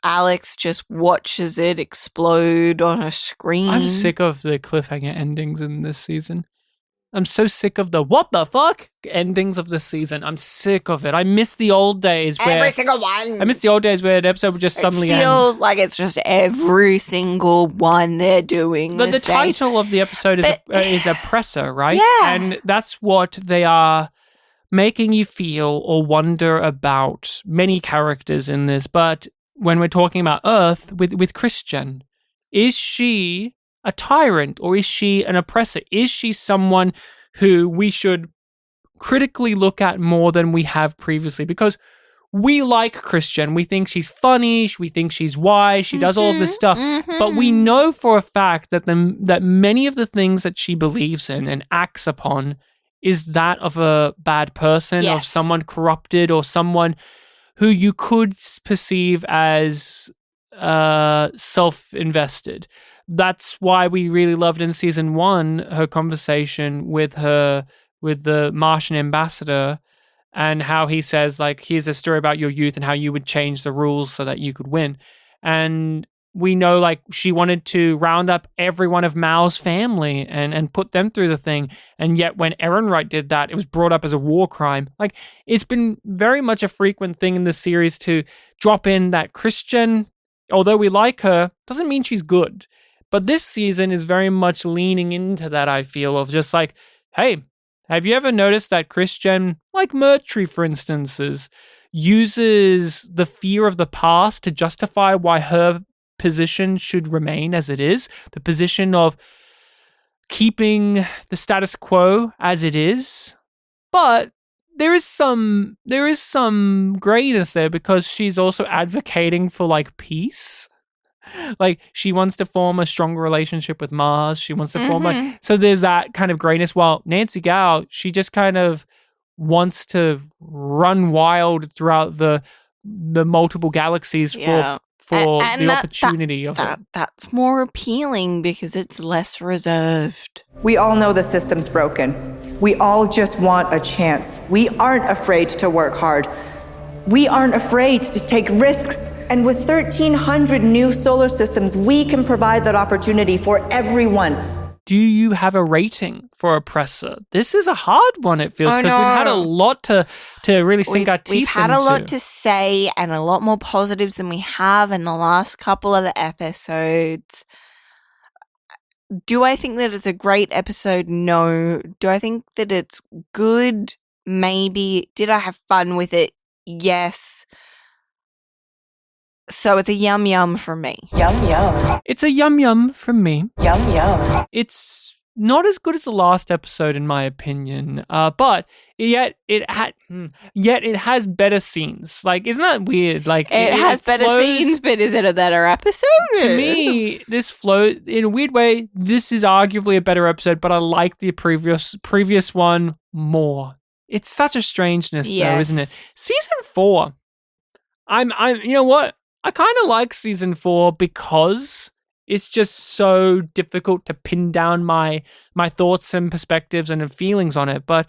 Alex just watches it explode on a screen. I'm sick of the cliffhanger endings in this season. I'm so sick of the what the fuck endings of this season. I'm sick of it. I miss the old days where... Every single one. I miss the old days where an episode would just suddenly end. It feels like it's just every single one they're doing. But the title of the episode is Oppressor, right? Yeah. And that's what they are making you feel or wonder about many characters in this. But when we're talking about Earth with Christian, is she a tyrant or is she an oppressor? Is she someone who we should critically look at more than we have previously? Because we like Christian. We think she's funny. We think she's wise. She does all of this stuff. But we know for a fact that that many of the things that she believes in and acts upon is that of a bad person, of someone corrupted, or someone who you could perceive as self-invested. That's why we really loved in season 1 her conversation with the Martian ambassador, and how he says, like, here's a story about your youth and how you would change the rules so that you could win. And we know, like, she wanted to round up every one of Mao's family and put them through the thing. And yet when Ehrenreich did that, it was brought up as a war crime. Like, it's been very much a frequent thing in this series to drop in that Christian, although we like her, doesn't mean she's good. But this season is very much leaning into that, I feel, of just like, hey, have you ever noticed that Christian, like Murtry, for instance, uses the fear of the past to justify why her position should remain as it is, the position of keeping the status quo as it is. But there is some grayness there because she's also advocating for like peace. Like she wants to form a stronger relationship with Mars. She wants to form so there's that kind of grayness. While Nancy Gao, she just kind of wants to run wild throughout the multiple galaxies for and the that- opportunity of it. That's more appealing because it's less reserved. We all know the system's broken. We all just want a chance. We aren't afraid to work hard. We aren't afraid to take risks. And with 1,300 new solar systems, we can provide that opportunity for everyone. Do you have a rating for Oppressor? This is a hard one, it feels, because we've had a lot to really sink our teeth into. We've had a lot to say and a lot more positives than we have in the last couple of episodes. Do I think that it's a great episode? No. Do I think that it's good? Maybe. Did I have fun with it? Yes. So it's a yum yum for me. Yum yum. It's a yum yum from me. Yum yum. It's not as good as the last episode, in my opinion, but yet it has better scenes. Like, isn't that weird? Like, it has better scenes, but is it a better episode? To me, this flows in a weird way. This is arguably a better episode, but I like the previous one more. It's such a strangeness, though, isn't it? Season 4. I'm. You know what? I kind of like season 4 because it's just so difficult to pin down my thoughts and perspectives and feelings on it. But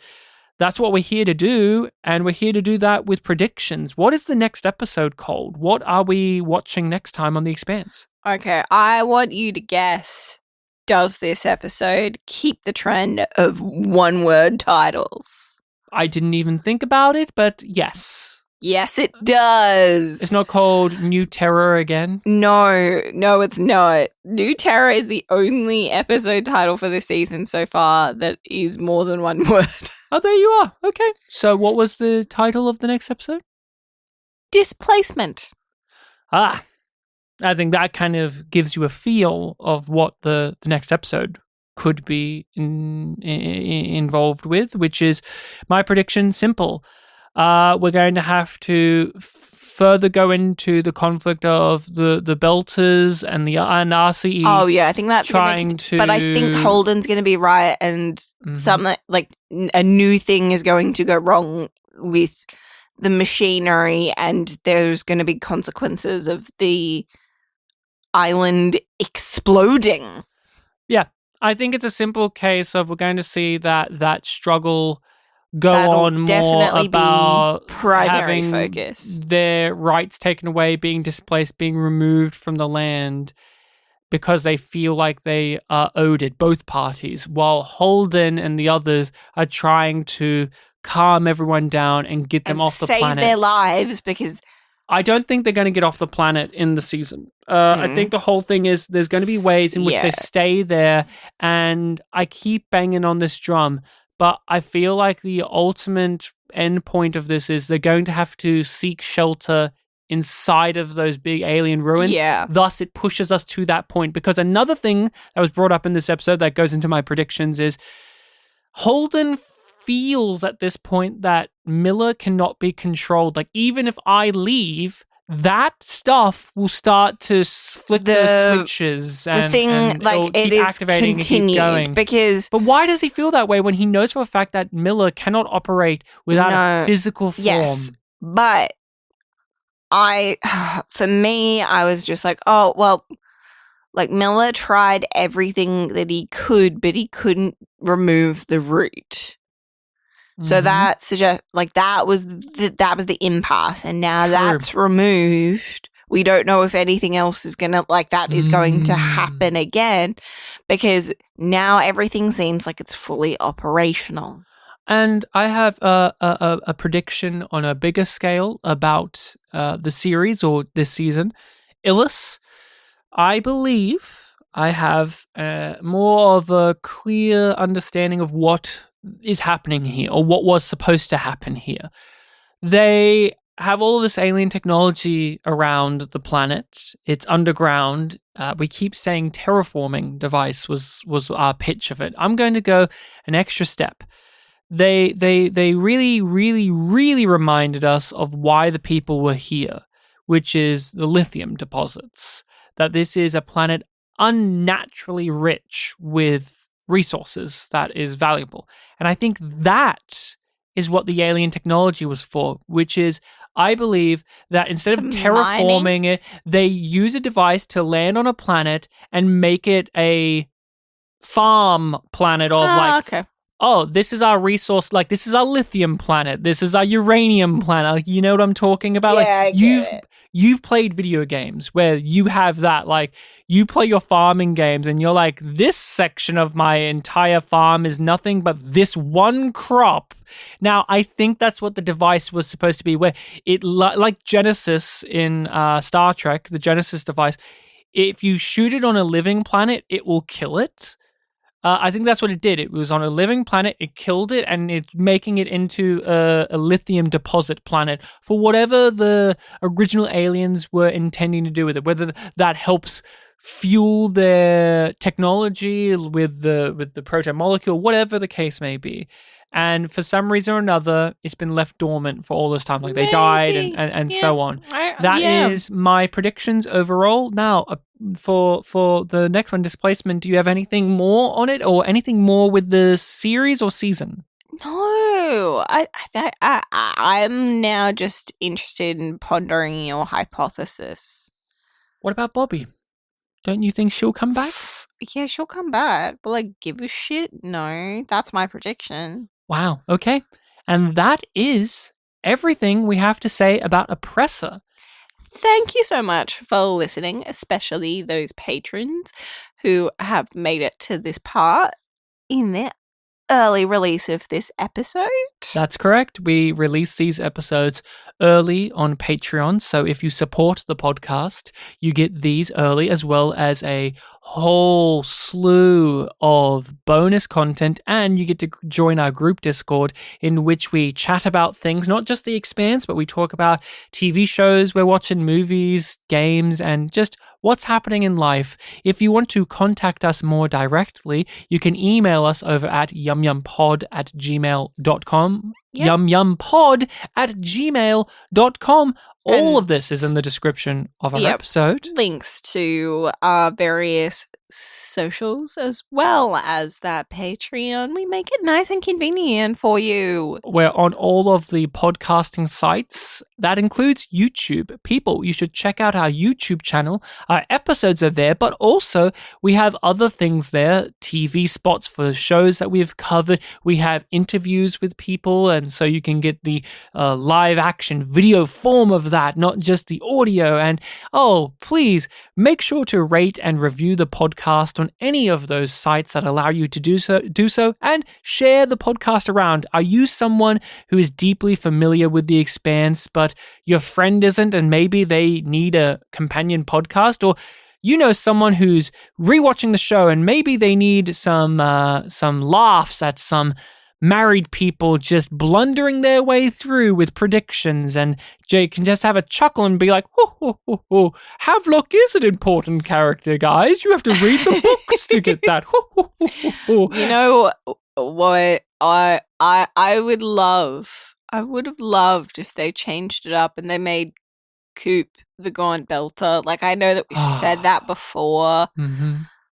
that's what we're here to do, and we're here to do that with predictions. What is the next episode called? What are we watching next time on The Expanse? Okay, I want you to guess. Does this episode keep the trend of one-word titles? I didn't even think about it, but yes. Yes, it does. It's not called New Terror again? No, it's not. New Terror is the only episode title for this season so far that is more than one word. Oh, there you are. Okay. So what was the title of the next episode? Displacement. I think that kind of gives you a feel of what the next episode could be involved with, which is my prediction simple. We're going to have to further go into the conflict of the Belters and RCE. Oh yeah, I think that's trying to. But I think Holden's going to be right, and something like a new thing is going to go wrong with the machinery, and there's going to be consequences of the island exploding. Yeah, I think it's a simple case of we're going to see that struggle go That'll on more definitely about be primary having focus. Their rights taken away, being displaced, being removed from the land because they feel like they are owed it, both parties, while Holden and the others are trying to calm everyone down and get them off the planet. Save their lives, because I don't think they're going to get off the planet in the season. I think the whole thing is there's going to be ways in which they stay there, and I keep banging on this drum, but I feel like the ultimate end point of this is they're going to have to seek shelter inside of those big alien ruins. Yeah. Thus, it pushes us to that point. Because another thing that was brought up in this episode that goes into my predictions is Holden feels at this point that Miller cannot be controlled. Like, even if I leave, that stuff will start to flick the switches. The thing, and like, it keep is activating continued and keep going. because. But why does he feel that way when he knows for a fact that Miller cannot operate without a physical form? Yes, but for me, I was just like, oh, well, like Miller tried everything that he could, but he couldn't remove the root. So that suggests, like, that was the impasse, and now that's removed. We don't know if anything else is gonna is going to happen again, because now everything seems like it's fully operational. And I have a prediction on a bigger scale about the series or this season. Illis, I believe I have more of a clear understanding of what is happening here, or what was supposed to happen here. They have all this alien technology around the planet. It's underground. We keep saying terraforming device was our pitch of it. I'm going to go an extra step. They really, really, really reminded us of why the people were here, which is the lithium deposits. That this is a planet unnaturally rich with resources that is valuable. And I think that is what the alien technology was for, which is, I believe that instead of terraforming it, they use a device to land on a planet and make it a farm planet of okay. Oh, this is our resource, like this is our lithium planet, this is our uranium planet, like, you know what I'm talking about? Yeah, Like you've played video games where you have that, like you play your farming games and you're like, this section of my entire farm is nothing but this one crop. Now, I think that's what the device was supposed to be, where it, like Genesis in Star Trek, the Genesis device, if you shoot it on a living planet, it will kill it. I think that's what it did. It was on a living planet, it killed it, and it's making it into a lithium deposit planet for whatever the original aliens were intending to do with it, whether that helps fuel their technology with the proton molecule, whatever the case may be. And for some reason or another, it's been left dormant for all this time. Like they died and so on. That is my predictions overall. Now, for the next one, Displacement, do you have anything more on it or anything more with the series or season? No, I'm now just interested in pondering your hypothesis. What about Bobby? Don't you think she'll come back? Yeah, she'll come back, but like, give a shit? No, that's my prediction. Wow, okay. And that is everything we have to say about Oppressor. Thank you so much for listening, especially those patrons who have made it to this part in the early release of this episode. That's correct. We release these episodes early on Patreon. So if you support the podcast, you get these early, as well as a whole slew of bonus content. And you get to join our group Discord, in which we chat about things, not just the Expanse, but we talk about TV shows, we're watching movies, games, and just what's happening in life. If you want to contact us more directly, you can email us over at yumyumpod@gmail.com. Yep. yumyumpod@gmail.com. All of this is in the description of our episode. Links to our various socials as well as that Patreon. We make it nice and convenient for you. We're on all of the podcasting sites. That includes YouTube. People, you should check out our YouTube channel. Our episodes are there, but also we have other things there, TV spots for shows that we've covered. We have interviews with people, and so you can get the live action video form of that, not just the audio. And please make sure to rate and review the podcast on any of those sites that allow you to do so, and share the podcast around. Are you someone who is deeply familiar with The Expanse, but your friend isn't, and maybe they need a companion podcast? Or you know someone who's rewatching the show and maybe they need some laughs at some married people just blundering their way through with predictions, and Jake can just have a chuckle and be like, Havelock is an important character, guys. You have to read the books to get that. You know what I would have loved if they changed it up and they made Coop the Gaunt Belter. Like, I know that we've said that before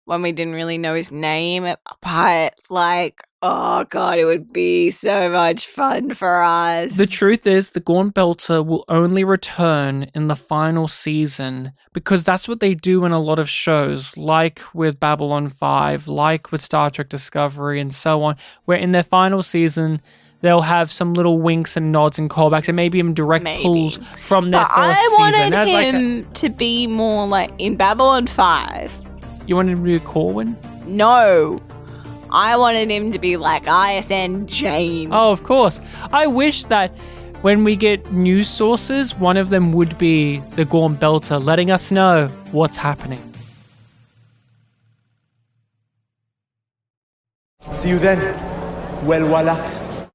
when we didn't really know his name, but like, oh God, it would be so much fun for us. The truth is, the Gaunt Belter will only return in the final season, because that's what they do in a lot of shows, like with Babylon 5, like with Star Trek Discovery, and so on, where in their final season, they'll have some little winks and nods and callbacks, and maybe even direct pulls from their first season. I wanted him to be more like in Babylon 5. You wanted him to be Corwin? No. I wanted him to be like ISN Jane. Oh, of course. I wish that when we get news sources, one of them would be the Gaunt Belter, letting us know what's happening. See you then. Well, voila.